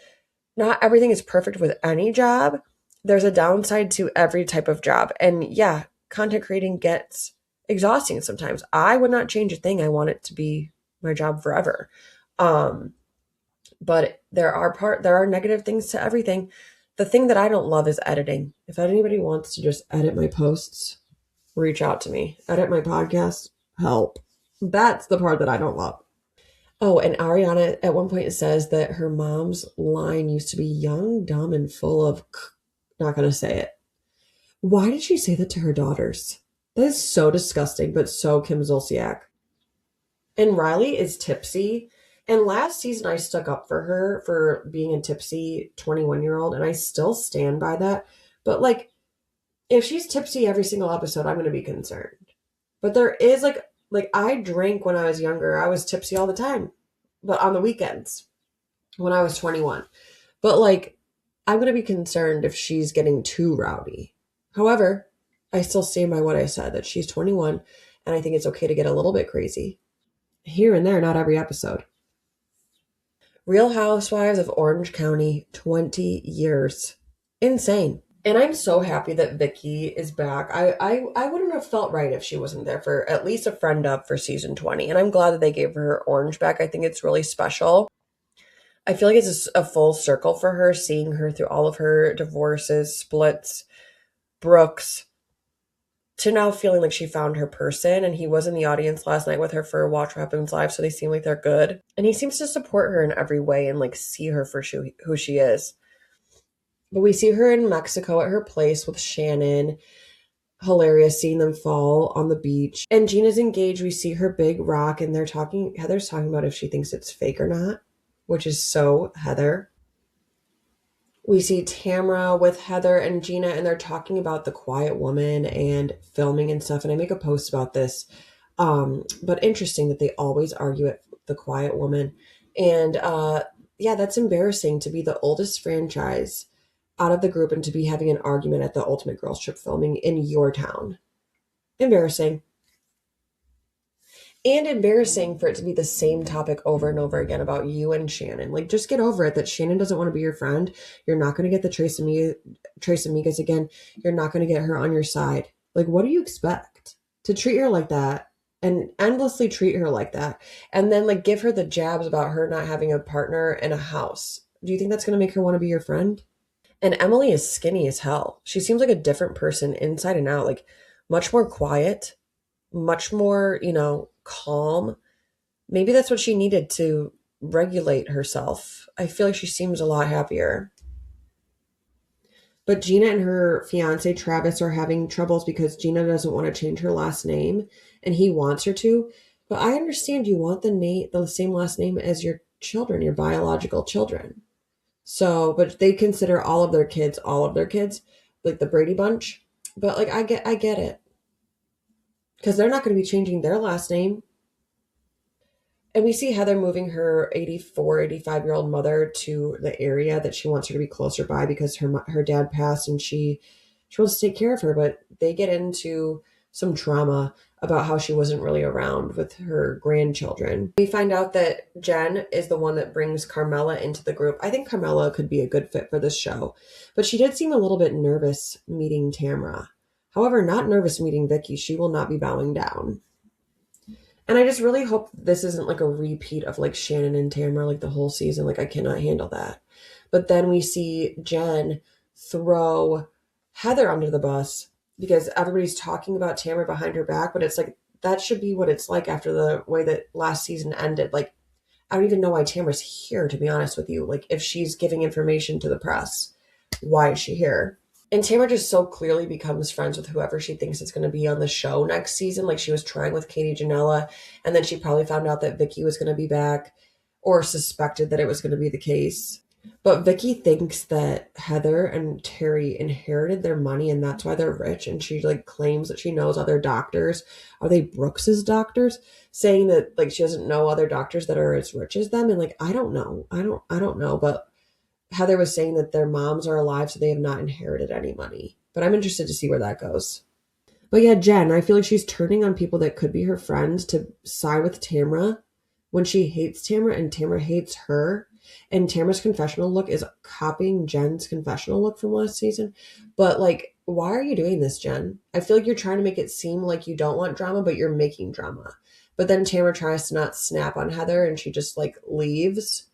not everything is perfect with any job. There's a downside to every type of job. And yeah, content creating gets exhausting sometimes. I would not change a thing. I want it to be my job forever. But there are negative things to everything. The thing that I don't love is editing. If anybody wants to just edit my posts, reach out to me. Edit my podcast, help. That's the part that I don't love. Oh, and Ariana at one point says that her mom's line used to be young, dumb, and full of not going to say it. Why did she say that to her daughters? That is so disgusting, but so Kim Zolciak. And Riley is tipsy. And last season, I stuck up for her for being a tipsy 21-year-old, and I still stand by that. But, like, if she's tipsy every single episode, I'm going to be concerned. But there is, like, I drank when I was younger. I was tipsy all the time, but on the weekends when I was 21. But, like, I'm going to be concerned if she's getting too rowdy. However, I still stand by what I said, that she's 21, and I think it's okay to get a little bit crazy. Here and there, not every episode. Real Housewives of Orange County, 20 years. Insane. And I'm so happy that Vicky is back. I wouldn't have felt right if she wasn't there for at least a friend up for season 20. And I'm glad that they gave her Orange back. I think it's really special. I feel like it's a full circle for her, seeing her through all of her divorces, splits, Brooks, to now feeling like she found her person. And he was in the audience last night with her for Watch What Happens Live, so they seem like they're good. And he seems to support her in every way and like see her for who she is. But we see her in Mexico at her place with Shannon. Hilarious seeing them fall on the beach. And Gina's engaged. We see her big rock and Heather's talking about if she thinks it's fake or not, which is so Heather. We see Tamra with Heather and Gina, and they're talking about The Quiet Woman and filming and stuff. And I make a post about this. But interesting that they always argue at The Quiet Woman. And yeah, that's embarrassing to be the oldest franchise out of the group and to be having an argument at the Ultimate Girls Trip filming in your town. Embarrassing. And embarrassing for it to be the same topic over and over again about you and Shannon. Like, just get over it that Shannon doesn't want to be your friend. You're not going to get the Trace Amigas again. You're not going to get her on your side. Like, what do you expect? To treat her like that and endlessly treat her like that and then, like, give her the jabs about her not having a partner and a house. Do you think that's going to make her want to be your friend? And Emily is skinny as hell. She seems like a different person inside and out, like, much more quiet, much more, calm. Maybe that's what she needed to regulate herself. I feel like she seems a lot happier. But Gina and her fiance Travis are having troubles because Gina doesn't want to change her last name and he wants her to. But I understand you want the same last name as your children, your biological children. So, but they consider all of their kids, like the Brady Bunch. But like I get it. Because they're not going to be changing their last name. And we see Heather moving her 84, 85-year-old mother to the area that she wants her to be closer by because her dad passed and she wants to take care of her. But they get into some trauma about how she wasn't really around with her grandchildren. We find out that Jen is the one that brings Carmela into the group. I think Carmela could be a good fit for this show, but she did seem a little bit nervous meeting Tamra. However, not nervous meeting Vicky. She will not be bowing down. And I just really hope this isn't like a repeat of like Shannon and Tamara, like the whole season. Like, I cannot handle that. But then we see Jen throw Heather under the bus because everybody's talking about Tamara behind her back. But it's like, that should be what it's like after the way that last season ended. Like, I don't even know why Tamara's here, to be honest with you. Like, if she's giving information to the press, why is she here? And Tamara just so clearly becomes friends with whoever she thinks is going to be on the show next season. Like she was trying with Katie Janela, and then she probably found out that Vicky was going to be back or suspected that it was going to be the case. But Vicky thinks that Heather and Terry inherited their money and that's why they're rich. And she like claims that she knows other doctors. Are they Brooks's doctors? Saying that like she doesn't know other doctors that are as rich as them. And like, I don't know. I don't know. But Heather was saying that their moms are alive, so they have not inherited any money. But I'm interested to see where that goes. But yeah, Jen, I feel like she's turning on people that could be her friends to side with Tamra when she hates Tamra and Tamra hates her. And Tamra's confessional look is copying Jen's confessional look from last season. But like, why are you doing this, Jen? I feel like you're trying to make it seem like you don't want drama, but you're making drama. But then Tamra tries to not snap on Heather and she just like leaves.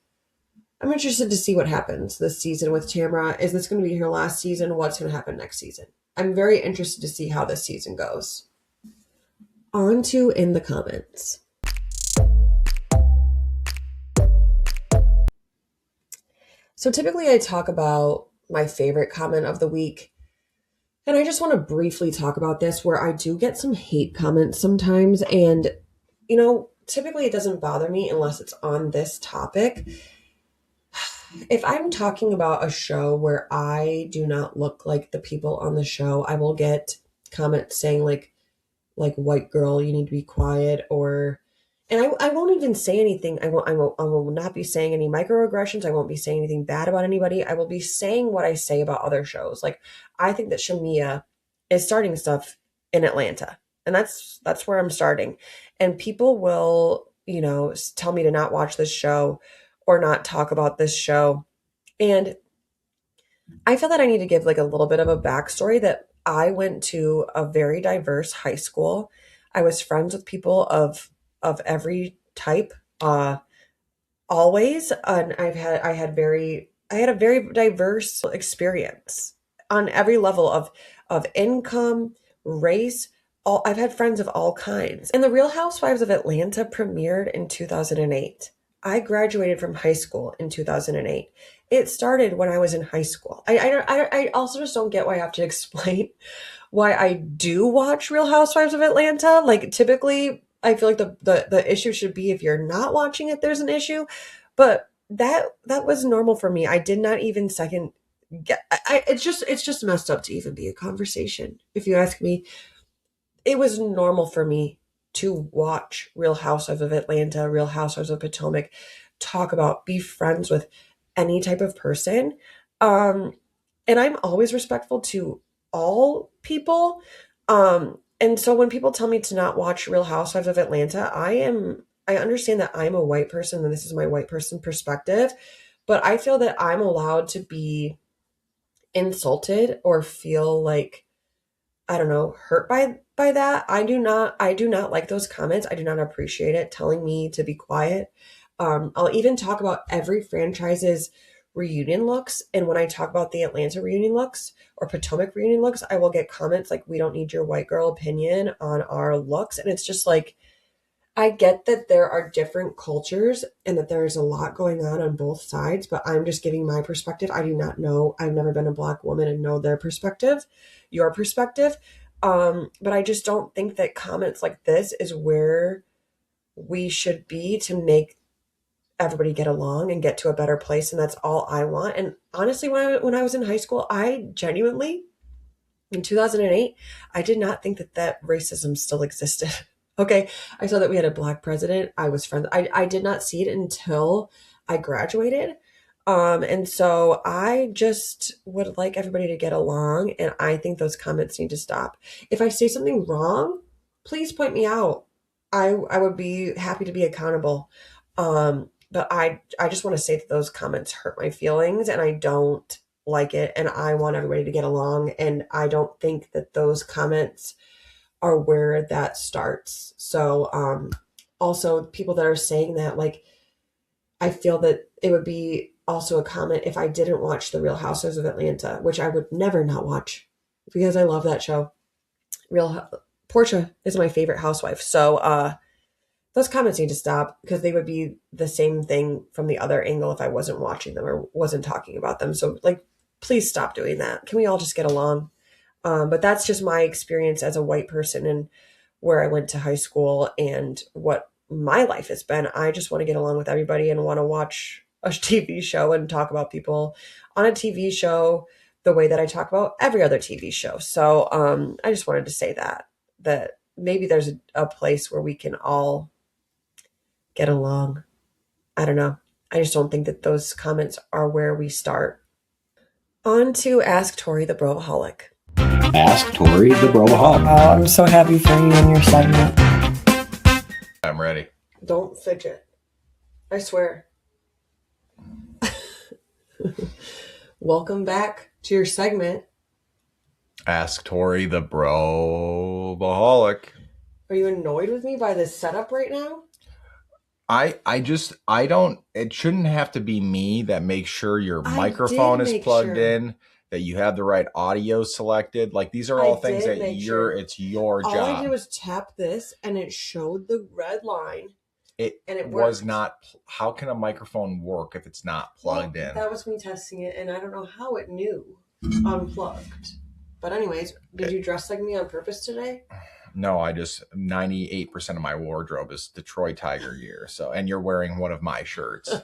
I'm interested to see what happens this season with Tamra. Is this going to be her last season? What's going to happen next season? I'm very interested to see how this season goes. On to in the comments. So typically I talk about my favorite comment of the week. And I just want to briefly talk about this where I do get some hate comments sometimes. And, you know, typically it doesn't bother me unless it's on this topic. If I'm talking about a show where I do not look like the people on the show, I will get comments saying like white girl, you need to be quiet, or and I won't even say anything. I will not be saying any microaggressions. I won't be saying anything bad about anybody. I will be saying what I say about other shows. Like I think that Shamia is starting stuff in Atlanta, and that's where I'm starting. And people will, you know, tell me to not watch this show or not talk about this show. And I feel that I need to give like a little bit of a backstory that I went to a very diverse high school. I was friends with people of every type, always, and I had a very diverse experience on every level of income, race. I've had friends of all kinds. And the Real Housewives of Atlanta premiered in 2008. I graduated from high school in 2008. It started when I was in high school. I also just don't get why I have to explain why I do watch Real Housewives of Atlanta. Like typically, I feel like the issue should be if you're not watching it, there's an issue. But that was normal for me. I did not even second get. It's just messed up to even be a conversation. If you ask me, it was normal for me to watch Real Housewives of Atlanta, Real Housewives of Potomac, talk about, be friends with any type of person. And I'm always respectful to all people. And so when people tell me to not watch Real Housewives of Atlanta, I understand that I'm a white person and this is my white person perspective, but I feel that I'm allowed to be insulted or feel like, I don't know, hurt by that. I do not like those comments. I do not appreciate it telling me to be quiet. I'll even talk about every franchise's reunion looks. And when I talk about the Atlanta reunion looks or Potomac reunion looks, I will get comments like, we don't need your white girl opinion on our looks. And it's just like, I get that there are different cultures and that there's a lot going on both sides, but I'm just giving my perspective. I do not know. I've never been a Black woman and know their perspective, your perspective. But I just don't think that comments like this is where we should be to make everybody get along and get to a better place. And that's all I want. And honestly, when I was in high school, I genuinely In 2008, I did not think that racism still existed. Okay, I saw that we had a black president. I was friends. I did not see it until I graduated. And so I just would like everybody to get along, and I think those comments need to stop. If I say something wrong, please point me out. I would be happy to be accountable. But I just want to say that those comments hurt my feelings, and I don't like it, and I want everybody to get along, and I don't think that those comments are where that starts. So also people that are saying that, like, I feel that it would be also a comment if I didn't watch The Real Housewives of Atlanta, which I would never not watch because I love that show. Portia is my favorite housewife. So those comments need to stop because they would be the same thing from the other angle if I wasn't watching them or wasn't talking about them. So, like, please stop doing that. Can we all just get along? But that's just my experience as a white person and where I went to high school and what my life has been. I just want to get along with everybody and want to watch a TV show and talk about people on a TV show the way that I talk about every other TV show. So I just wanted to say that maybe there's a place where we can all get along. I don't know. I just don't think that those comments are where we start. On to Ask Torre the Bravoholic. Ask Torre the Bravoholic. Oh, I'm so happy for you and your segment. I'm ready. Don't fidget. I swear. Welcome back to your segment. Ask Torre the Bravoholic. Are you annoyed with me by this setup right now? I don't, it shouldn't have to be me that makes sure your microphone is plugged in, that you have the right audio selected. Like, these are all things that it's your job. All I did was tap this and it showed the red line. It was not, how can a microphone work if it's not plugged in? That was me testing it, and I don't know how it knew unplugged. But anyways, did you dress like me on purpose today? No, 98% of my wardrobe is Detroit Tiger gear. So, and you're wearing one of my shirts.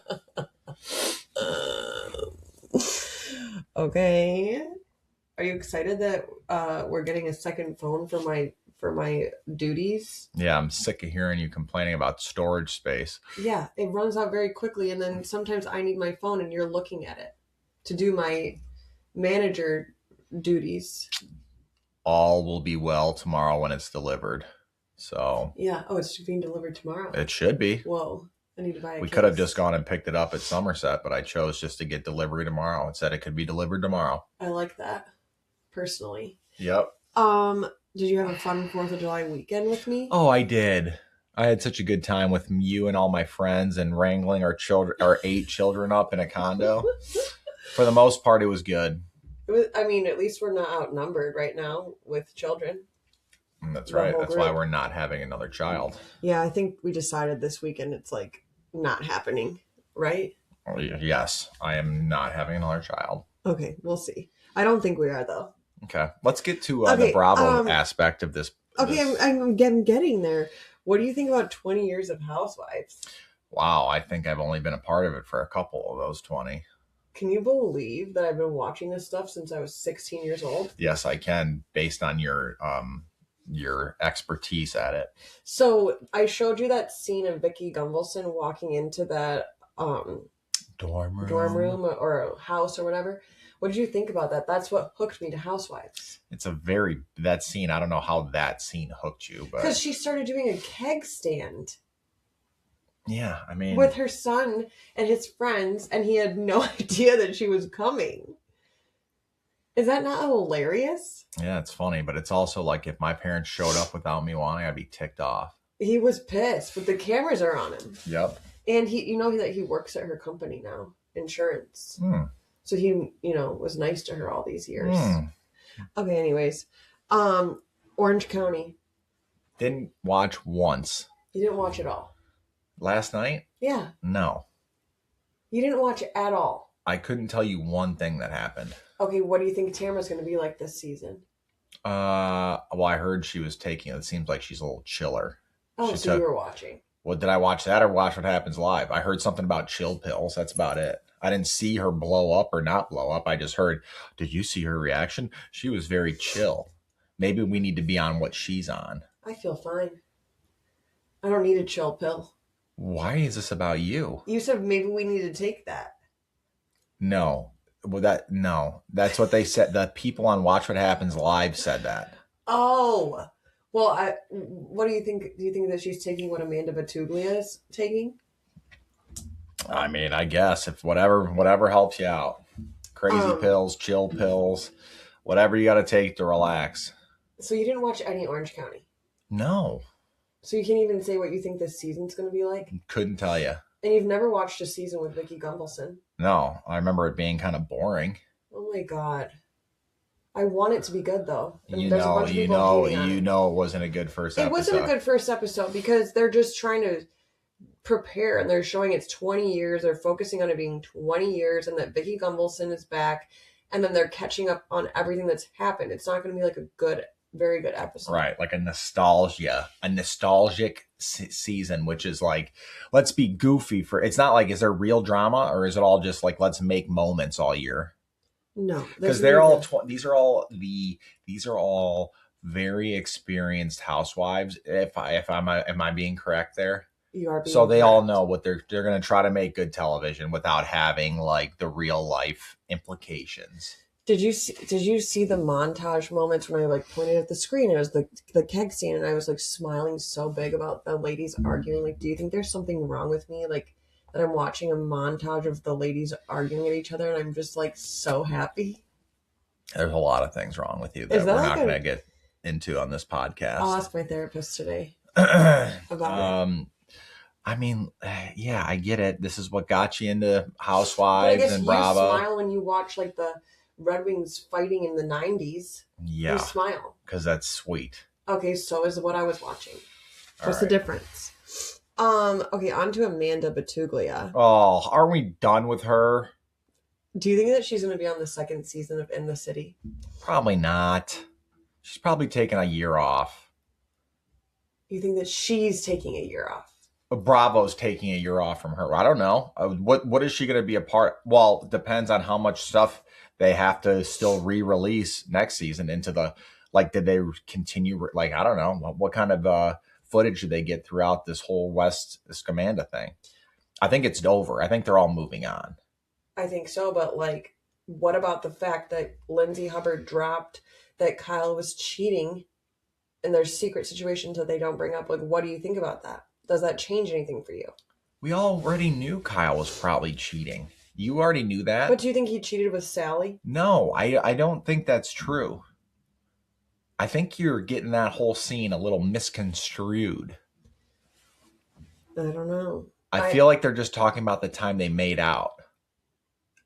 Okay. Are you excited that we're getting a second phone for my duties? Yeah, I'm sick of hearing you complaining about storage space. Yeah, it runs out very quickly, and then sometimes I need my phone and you're looking at it to do my manager duties. All will be well tomorrow when it's delivered. So yeah. Oh, it's being delivered tomorrow. It should be. Whoa. I need to buy a We could have just gone and picked it up at Somerset, but I chose just to get delivery tomorrow. It said it could be delivered tomorrow. I like that, personally. Yep. Did you have a fun 4th of July weekend with me? Oh, I did. I had such a good time with you and all my friends and wrangling our 8 children up in a condo. For the most part, it was good. I mean, at least we're not outnumbered right now with children. That's right. That's why we're not having another child. Yeah, I think we decided this weekend it's like not happening, right? Yes, I am not having another child. Okay, we'll see. I don't think we are, though. Okay, let's get to the Bravo aspect of this. Okay, I'm getting there. What do you think about 20 years of Housewives? Wow, I think I've only been a part of it for a couple of those 20. Can you believe that I've been watching this stuff since I was 16 years old? Yes, I can, based on your expertise at it. So I showed you that scene of Vicki Gunvalson walking into that dorm room or house or whatever. What did you think about that? That's what hooked me to Housewives. It's that scene. I don't know how that scene hooked you, but because she started doing a keg stand. Yeah, I mean, with her son and his friends, and he had no idea that she was coming. Is that not hilarious? Yeah, it's funny, but it's also like if my parents showed up without me wanting, I'd be ticked off. He was pissed, but the cameras are on him. Yep. And that he works at her company now, insurance. So he, was nice to her all these years. Okay, anyways. Orange County. Didn't watch once. You didn't watch it all? Last night? Yeah. No. You didn't watch it at all? I couldn't tell you one thing that happened. Okay, what do you think Tamara's going to be like this season? Well, I heard she was it seems like she's a little chiller. Oh, so you were watching. Well, did I watch that or watch What Happens Live? I heard something about chill pills. That's about it. I didn't see her blow up or not blow up. I just heard, did you see her reaction? She was very chill. Maybe we need to be on what she's on. I feel fine. I don't need a chill pill. Why is this about you? You said maybe we need to take that. No. Well, no. That's what they said. The people on Watch What Happens Live said that. Oh. Well, what do you think? Do you think that she's taking what Amanda Battuglia is taking? I mean, I guess if whatever helps you out. Crazy pills, chill pills, whatever you got to take to relax. So you didn't watch any Orange County? No. So you can't even say what you think this season's going to be like? Couldn't tell you. And you've never watched a season with Vicki Gunvalson? No. I remember it being kind of boring. Oh my God. I want it to be good though. And you know it wasn't a good first episode. It wasn't a good first episode because they're just trying to prepare and they're showing it's 20 years. They're focusing on it being 20 years and that Vicki Gunvalson is back and then they're catching up on everything that's happened. It's not going to be like a good, very good episode. Right. Like a nostalgic season, which is like, let's be goofy it's not like, is there real drama or is it all just like, let's make moments all year? No, because these are all very experienced housewives. Am I being correct there? You are. So they all know what they're going to try to make good television without having like the real life implications. Did you see the montage moments when I like pointed at the screen? It was the keg scene, and I was like smiling so big about the ladies arguing. Like, do you think there's something wrong with me? Like, that I'm watching a montage of the ladies arguing at each other and I'm just like so happy. There's a lot of things wrong with you that we're not going to get into on this podcast. I'll ask my therapist today about it. I mean, yeah, I get it. This is what got you into Housewives and Bravo. You smile when you watch like the Red Wings fighting in the 90s. Yeah. You smile. Because that's sweet. Okay, so is what I was watching. What's the difference? Okay, on to Amanda Battuglia. Oh, aren't we done with her? Do you think that she's going to be on the second season of In the City? Probably not. She's probably taking a year off. You think that she's taking a year off? Bravo's taking a year off from her. I don't know. What is she going to be a part? Well, it depends on how much stuff they have to still re-release next season into the, like, did they continue? Like, I don't know. What kind of footage did they get throughout this whole West Scamanda thing? I think it's over. I think they're all moving on. I think so, but like, what about the fact that Lindsay Hubbard dropped that Kyle was cheating and there's secret situations that they don't bring up? Like, what do you think about that? Does that change anything for you? We already knew Kyle was probably cheating. You already knew that. But do you think he cheated with Sally? No, I don't think that's true. I think you're getting that whole scene a little misconstrued. I don't know. I feel like they're just talking about the time they made out.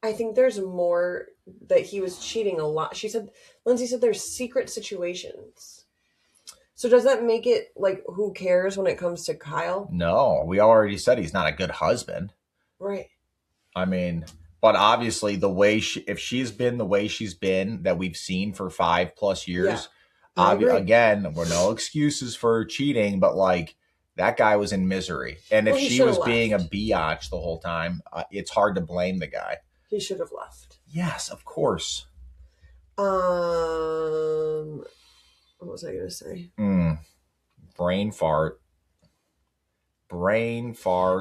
I think there's more that he was cheating a lot. Lindsay said there's secret situations. So does that make it like, who cares when it comes to Kyle? No, we already said he's not a good husband. Right. I mean, but obviously the way if she's been the way she's been that we've seen for 5+ years, again, we're no excuses for cheating, but like that guy was in misery. And if she was being a biatch the whole time, it's hard to blame the guy. He should have left. Yes, of course. What was I going to say? Brain fart.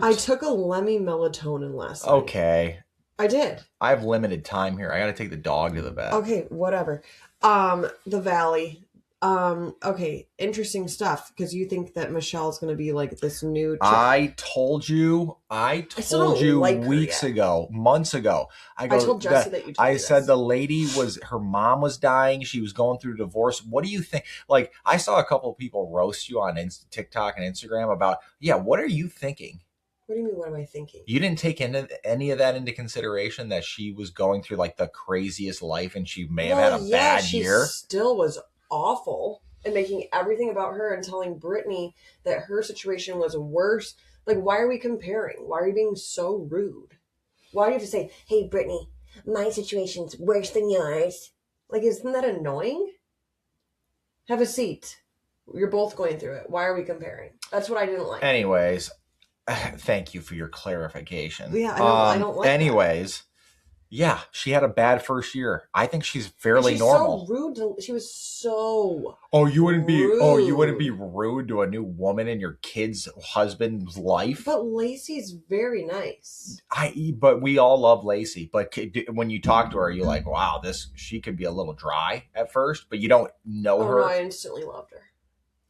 I took a Lemmy melatonin last night. Okay. I did. I have limited time here. I got to take the dog to the vet. Okay, whatever. The Valley. Okay, interesting stuff, because you think that Michelle's going to be like this new chick. I told you weeks ago, months ago. I told Jesse that you told me this. said the lady her mom was dying. She was going through divorce. What do you think? Like, I saw a couple of people roast you on TikTok and Instagram about, what are you thinking? What do you mean, what am I thinking? You didn't take any of that into consideration, that she was going through like the craziest life and she may have had a bad year? She still was awful and making everything about her and telling Brittany that her situation was worse. Like, why are we comparing? Why are you being so rude? Why do you have to say, hey, Brittany, my situation's worse than yours? Like, isn't that annoying? Have a seat. You're both going through it. Why are we comparing? That's what I didn't like. Anyways, Thank you for your clarification. Yeah, I don't like anyways, yeah, she had a bad first year. I think she's fairly normal. So rude. She was so you wouldn't rude. be rude to a new woman in your kid's husband's life. But Lacy's very nice. But we all love Lacy. But when you talk to her, you're like, wow, she could be a little dry at first, but you don't know her. No, I instantly loved her.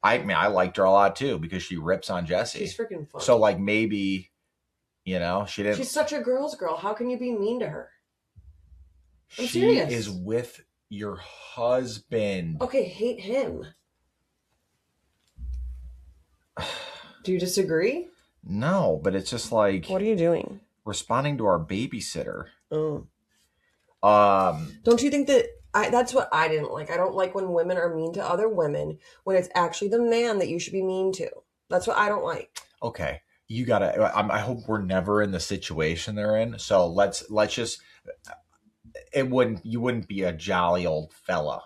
I mean, I liked her a lot too because she rips on Jesse. She's freaking fun. So like maybe, she didn't. She's such a girl's girl. How can you be mean to her? I'm she serious. Is with your husband. Okay, hate him. Do you disagree? No, but it's just like, what are you doing? Responding to our babysitter. Oh. Don't you think that that's what I didn't like? I don't like when women are mean to other women when it's actually the man that you should be mean to. That's what I don't like. Okay, you gotta. I hope we're never in the situation they're in. So let's just. You wouldn't be a jolly old fella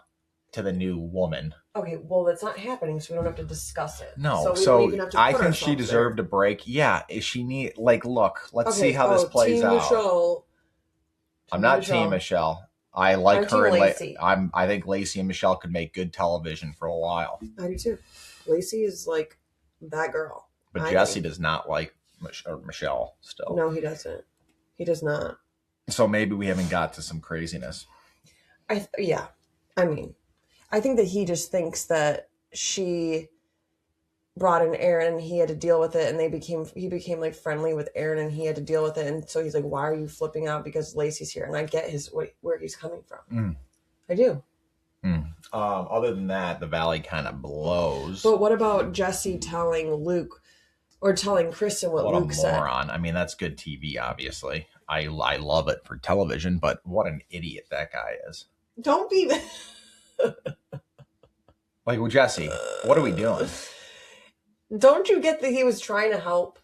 to the new woman. Okay, well, that's not happening, so we don't have to discuss it. No, so I think she deserved a break. Yeah, look, let's see how this plays out. Michelle. I'm not Team Michelle. I like her and Lacy. I think Lacy and Michelle could make good television for a while. I do too. Lacy is like that girl. But Jesse does not like Michelle still. No, he doesn't. He does not. So maybe we haven't got to some craziness. I think that he just thinks that she brought in Aaron and he had to deal with it, and he became like friendly with Aaron and he had to deal with it, and so he's like, why are you flipping out because Lacy's here? And I get where he's coming from. I do. Other than that, the valley kind of blows. But what about Jesse telling Luke or telling Kristen what Luke said? What a moron. I mean, that's good TV, obviously. I love it for television, but what an idiot that guy is. Don't be... Like, well, Jesse, what are we doing? Don't you get that he was trying to help?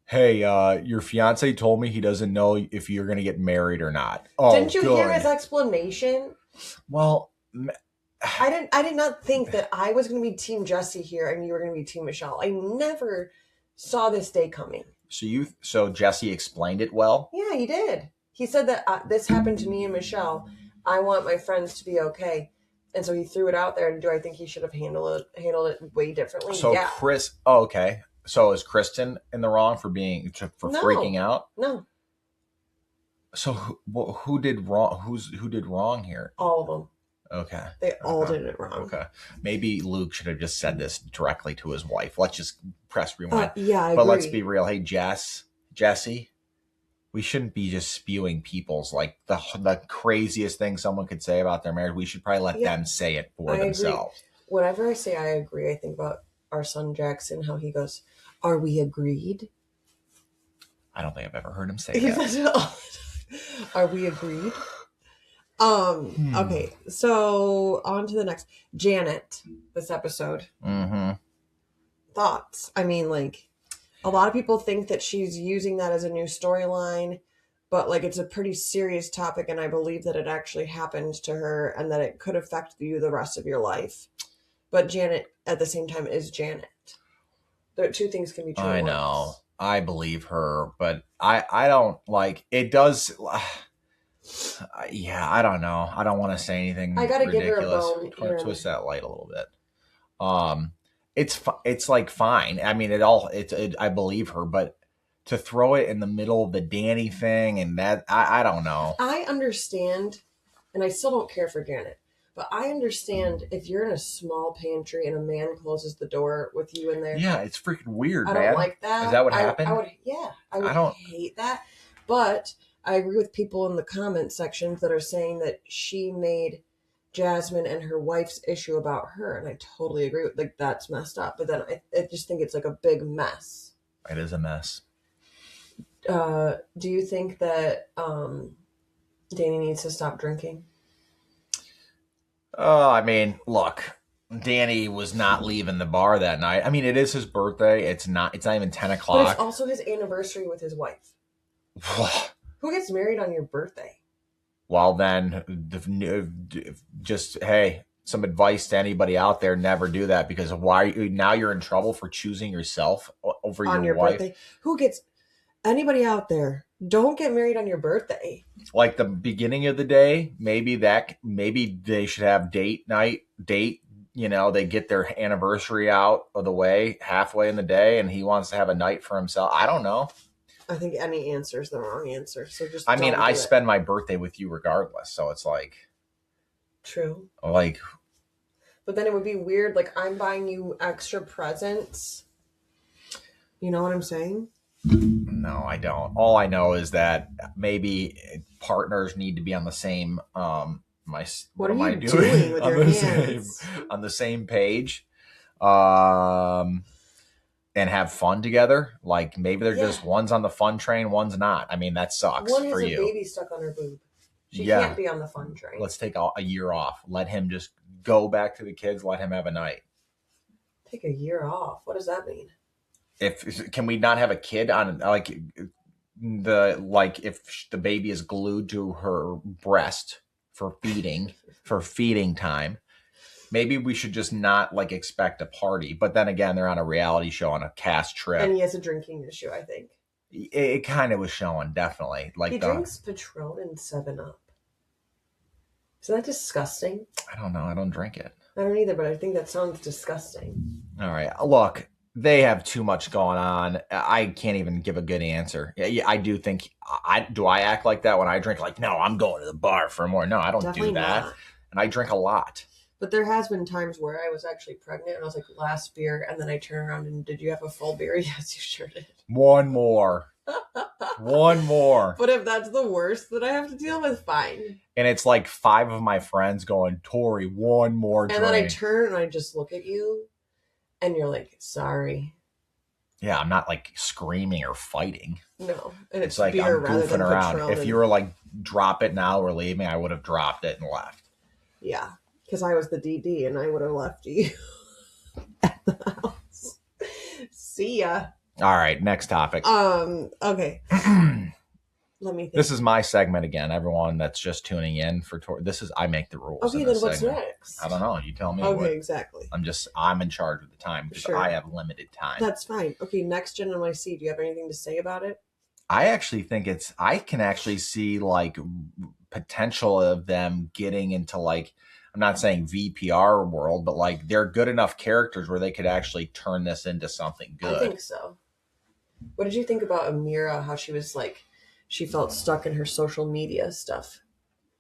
Hey, your fiance told me he doesn't know if you're going to get married or not. Oh, didn't you hear his explanation? Well, I did not think that I was going to be Team Jesse here and you were going to be Team Michelle. I never saw this day coming. So Jesse explained it well? Yeah, he did. He said that this happened to me and Michelle. I want my friends to be okay. And so he threw it out there. And do I think he should have handled it way differently? So yeah. Okay. So is Kristen in the wrong for freaking out? No. So who did wrong? Who did wrong here? All of them. Okay. They all did it wrong. Okay. Maybe Luke should have just said this directly to his wife. Let's just press rewind. Yeah, I But agree. let's be real. Hey, Jesse, we shouldn't be just spewing people's like the craziest thing someone could say about their marriage. We should probably let them say it for themselves. Agree. Whenever I say I agree, I think about our son Jackson, how he goes, "Are we agreed?" I don't think I've ever heard him say that. Are we agreed? Okay, so on to the next. Janet, this episode. Thoughts? I mean, like, a lot of people think that she's using that as a new storyline, but like it's a pretty serious topic, and I believe that it actually happened to her and that it could affect you the rest of your life. But Janet, at the same time, is Janet. There, two things can be true. I know. I believe her, but I don't like it. Does yeah, I don't know. I don't want to say anything. I gotta ridiculous. give her a bone. Twist that light a little bit. It's like fine. I mean, I believe her, but to throw it in the middle of the Danny thing and that, I don't know. I understand, and I still don't care for Janet, but I understand if you're in a small pantry and a man closes the door with you in there. Yeah, it's freaking weird, man. I don't like that. Is that what happened? I would hate that. But I agree with people in the comment sections that are saying that she made Jasmine and her wife's issue about her, and I totally agree with, like, that's messed up. But then I just think it's like a big mess. It is a mess. Do you think that Danny needs to stop drinking? I mean, look, Danny was not leaving the bar that night. I mean, it is his birthday. It's not even 10 o'clock. But it's also his anniversary with his wife. Who gets married on your birthday? Well, then, just, hey, some advice to anybody out there: never do that, because now you're in trouble for choosing yourself over on your wife. birthday. Who gets anybody out there? Don't get married on your birthday. Like the beginning of the day, maybe they should have date. You know, they get their anniversary out of the way halfway in the day, and he wants to have a night for himself. I don't know. I think any answer is the wrong answer. So just. I mean, I spend my birthday with you regardless, so it's like. True. Like. But then it would be weird. Like I'm buying you extra presents. You know what I'm saying? No, I don't. All I know is that maybe partners need to be on the same. What am I doing with your hands? On the same page, and have fun together. Like maybe they're just one's on the fun train, one's not. I mean, that sucks for you. One has a baby stuck on her boob. She can't be on the fun train. Let's take a year off. Let him just go back to the kids. Let him have a night. Take a year off. What does that mean? Can we not have a kid on if the baby is glued to her breast for feeding time, maybe we should just not like expect a party. But then again, they're on a reality show on a cast trip, and he has a drinking issue. I think it kind of was showing definitely. Like he drinks Patron and 7-Up. Isn't that disgusting? I don't know. I don't drink it. I don't either, but I think that sounds disgusting. All right, look. They have too much going on. I can't even give a good answer. Yeah, I do think I act like that when I drink. Like, no, I'm going to the bar for more. No, I don't Definitely do that. Not. And I drink a lot. But there has been times where I was actually pregnant and I was like, last beer, and then I turn around and did you have a full beer? Yes, you sure did. One more. One more. But if that's the worst that I have to deal with, fine. And it's like 5 of my friends going, Torre, one more drink. And then I turn and I just look at you. And you're like, sorry. Yeah, I'm not like screaming or fighting. No. And it's like I'm goofing around. If you were like, drop it now or leave me, I would have dropped it and left. Yeah. Because I was the DD and I would have left you at the house. See ya. All right, next topic. Okay. Let me think. This is my segment again. Everyone that's just tuning in for I make the rules. Okay, then what's next? I don't know. You tell me. Okay, exactly. I'm in charge of the time because I have limited time. That's fine. Okay, next Gen NYC. Do you have anything to say about it? I actually think I can actually see like potential of them getting into like, I'm not saying VPR world, but like they're good enough characters where they could actually turn this into something good. I think so. What did you think about Amira? How she was like, she felt stuck in her social media stuff.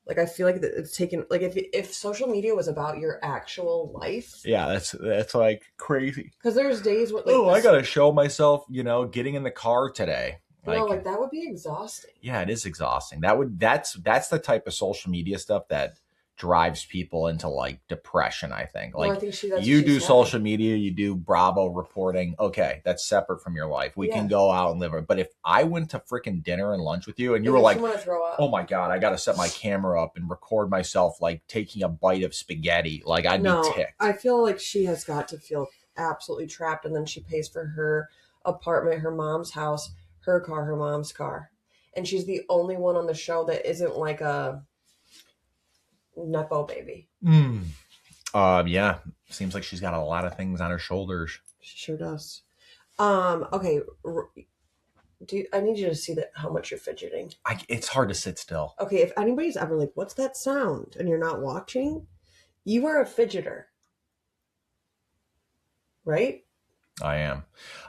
Like, I feel like it's taken, like if social media was about your actual life. Yeah, that's like crazy. Because there's days when, like, I got to show myself, getting in the car today. Like that would be exhausting. Yeah, it is exhausting. That's the type of social media stuff that drives people into like depression, I think. Like, I think you do social media, you do Bravo reporting. Okay, that's separate from your life. We can go out and live it. But if I went to freaking dinner and lunch with you and you were like, oh my God, I got to set my camera up and record myself like taking a bite of spaghetti, like I'd be ticked. I feel like she has got to feel absolutely trapped, and then she pays for her apartment, her mom's house, her car, her mom's car. And she's the only one on the show that isn't like a Nepo baby. Yeah. Seems like she's got a lot of things on her shoulders. She sure does. Okay. I need you to see how much you're fidgeting. It's hard to sit still. Okay, if anybody's ever like, what's that sound? And you're not watching, you are a fidgeter. Right? I am.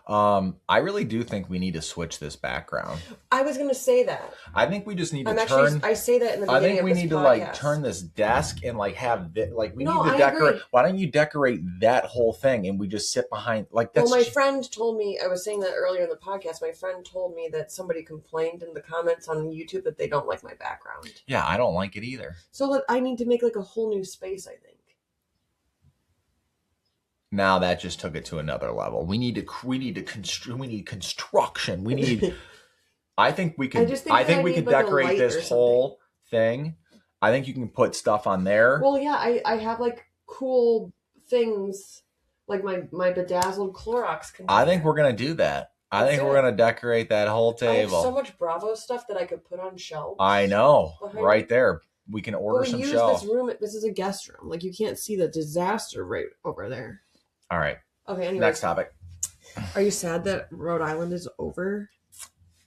I really do think we need to switch this background. I was going to say that. I think we just need to turn. I say that in the beginning. I think we need to like turn this desk and like have like we need to decorate. Agree. Why don't you decorate that whole thing and we just sit behind like that's. Well, my friend told me, I was saying that earlier in the podcast. My friend told me that somebody complained in the comments on YouTube that they don't like my background. Yeah, I don't like it either. So I need to make like a whole new space, I think. Now that just took it to another level. We need construction. We need. I think we can. I think we can decorate this whole thing. I think you can put stuff on there. Well, yeah, I have like cool things, like my bedazzled Clorox container. I think we're gonna do that. I think we're gonna decorate that whole table. I have so much Bravo stuff that I could put on shelves. I know, right there. We can order some shelves. This room. This is a guest room. Like you can't see the disaster right over there. All right. Okay. Anyways. Next topic. Are you sad that Rhode Island is over?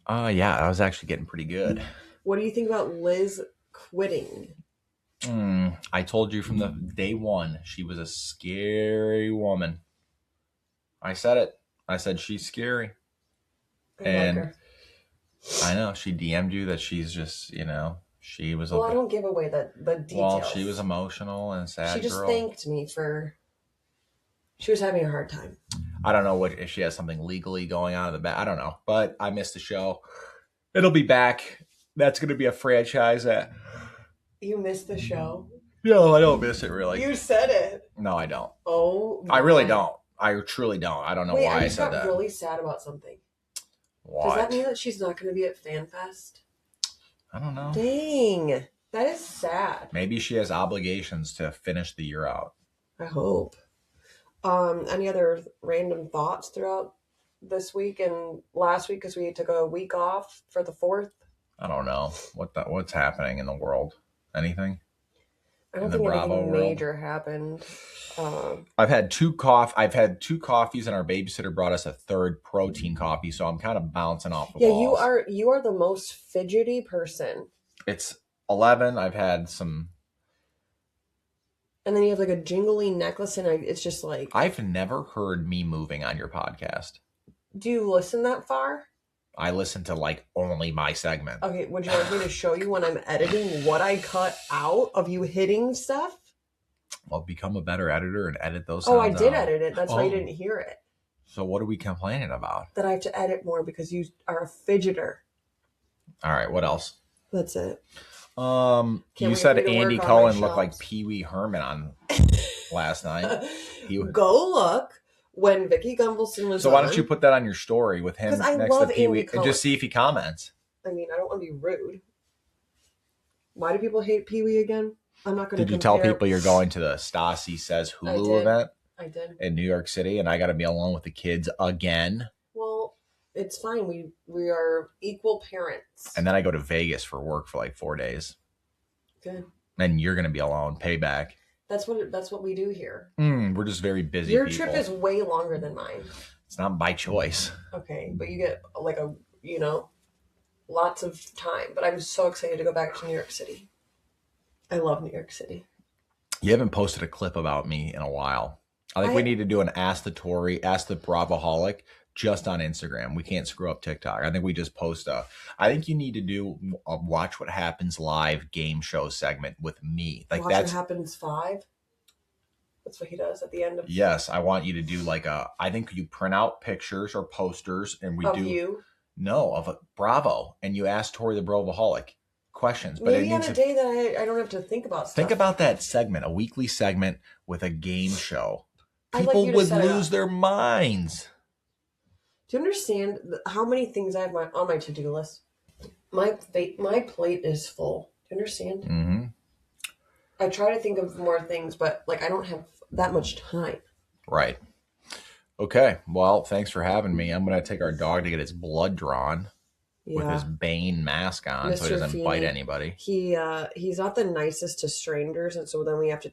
Yeah, I was actually getting pretty good. What do you think about Liz quitting? I told you from the day one, she was a scary woman. I said it. I said she's scary. I like her. I know she DM'd you that she's just, she was. Well, I don't give away the details. Well, she was emotional and sad. She just girl. thanked me for. She was having a hard time. I don't know if she has something legally going on in the back. I don't know, but I missed the show. It'll be back. That's going to be a franchise that. You missed the show? No, I don't miss it really. You said it. No, I don't. Oh, I really don't. I truly don't. I don't know why I said that. I got really sad about something. What? Does that mean that she's not going to be at FanFest? I don't know. Dang, that is sad. Maybe she has obligations to finish the year out. I hope. Any other random thoughts throughout this week and last week, because we took a week off for the 4th? I don't know what's happening in the world. Anything? I don't think anything major happened. I've had two coffees, and our babysitter brought us a third protein coffee, so I'm kind of bouncing off the walls. You are the most fidgety person. It's 11. I've had some. And then you have like a jingly necklace, and it's just like. I've never heard me moving on your podcast. Do you listen that far? I listen to like only my segment. Okay, would you like me to show you when I'm editing what I cut out of you hitting stuff? Well, become a better editor and edit those sounds I did edit it. That's why you didn't hear it. So what are we complaining about? That I have to edit more because you are a fidgeter. All right, what else? That's it. You said Andy Cohen looked like Pee Wee Herman on last night. Go look when Vicky Gunvalson was So why don't you put that on your story with him next to Pee Wee and just see if he comments? I mean, I don't want to be rude. Why do people hate Pee Wee again? I'm not going to. Did you tell people you're going to the Lindsay Says Hulu event? I did. In New York City, and I got to be alone with the kids again. Well, it's fine. We are equal parents. And then I go to Vegas for work for like 4 days. Good. And you're going to be alone. Payback. That's what we do here. We're just very busy. Your trip is way longer than mine. It's not by choice. Okay, but you get like lots of time. But I'm so excited to go back to New York City. I love New York City. You haven't posted a clip about me in a while. I think we need to do an Ask the Torre, Ask the Bravoholic just on Instagram. We can't screw up TikTok. I think we just post I think you need to do a Watch What Happens Live game show segment with me. Like Watch What Happens 5? That's what he does at the end of. Yes, I want you to do I think you print out pictures or posters and of you? No, of a Bravo. And you ask Torre the Bravoholic questions. But maybe on a day that I don't have to think about stuff. Think about that segment, a weekly segment with a game show. People would lose their minds. Do you understand how many things I have on my to-do list? My plate is full. Do you understand? Mm-hmm. I try to think of more things, but I don't have that much time. Right. Okay. Well, thanks for having me. I'm going to take our dog to get its blood drawn. Yeah. With his Bane mask on, so he doesn't bite anybody. He's not the nicest to strangers, and so then we have to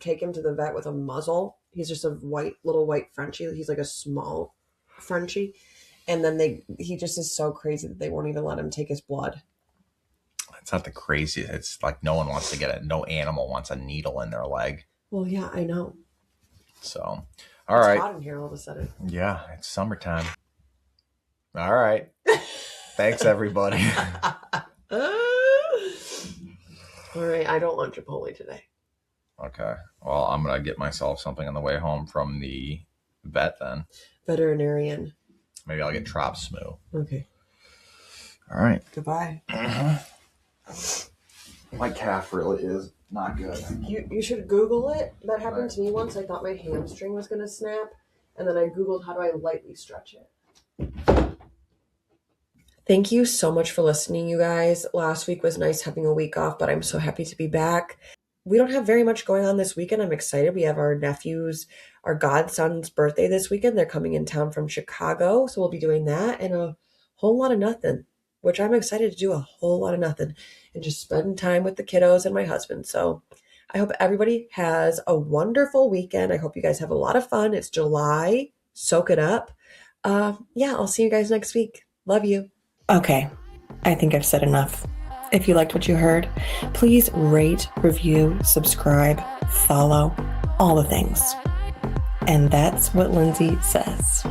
take him to the vet with a muzzle. He's just a little white Frenchie. He's like a small Frenchie, and then he just is so crazy that they won't even let him take his blood. It's not the craziest. It's like no animal wants a needle in their leg. Well, yeah, I know. So, all right. It's hot in here all of a sudden. Yeah, it's summertime. All right. Thanks, everybody. All right, I don't want Chipotle today. Okay. Well, I'm going to get myself something on the way home from the vet then. Veterinarian. Maybe I'll get Trop Smoo. Okay. All right. Goodbye. My calf really is not good. You should Google it. That happened to me once. I thought my hamstring was going to snap, and then I Googled how do I lightly stretch it. Thank you so much for listening, you guys. Last week was nice having a week off, but I'm so happy to be back. We don't have very much going on this weekend. I'm excited. We have our godson's birthday this weekend. They're coming in town from Chicago, so we'll be doing that and a whole lot of nothing, which I'm excited to do a whole lot of nothing and just spend time with the kiddos and my husband. So I hope everybody has a wonderful weekend. I hope you guys have a lot of fun. It's July. Soak it up. Yeah, I'll see you guys next week. Love you. Okay, I think I've said enough. If you liked what you heard, please rate, review, subscribe, follow, all the things. And that's what Lindsay says.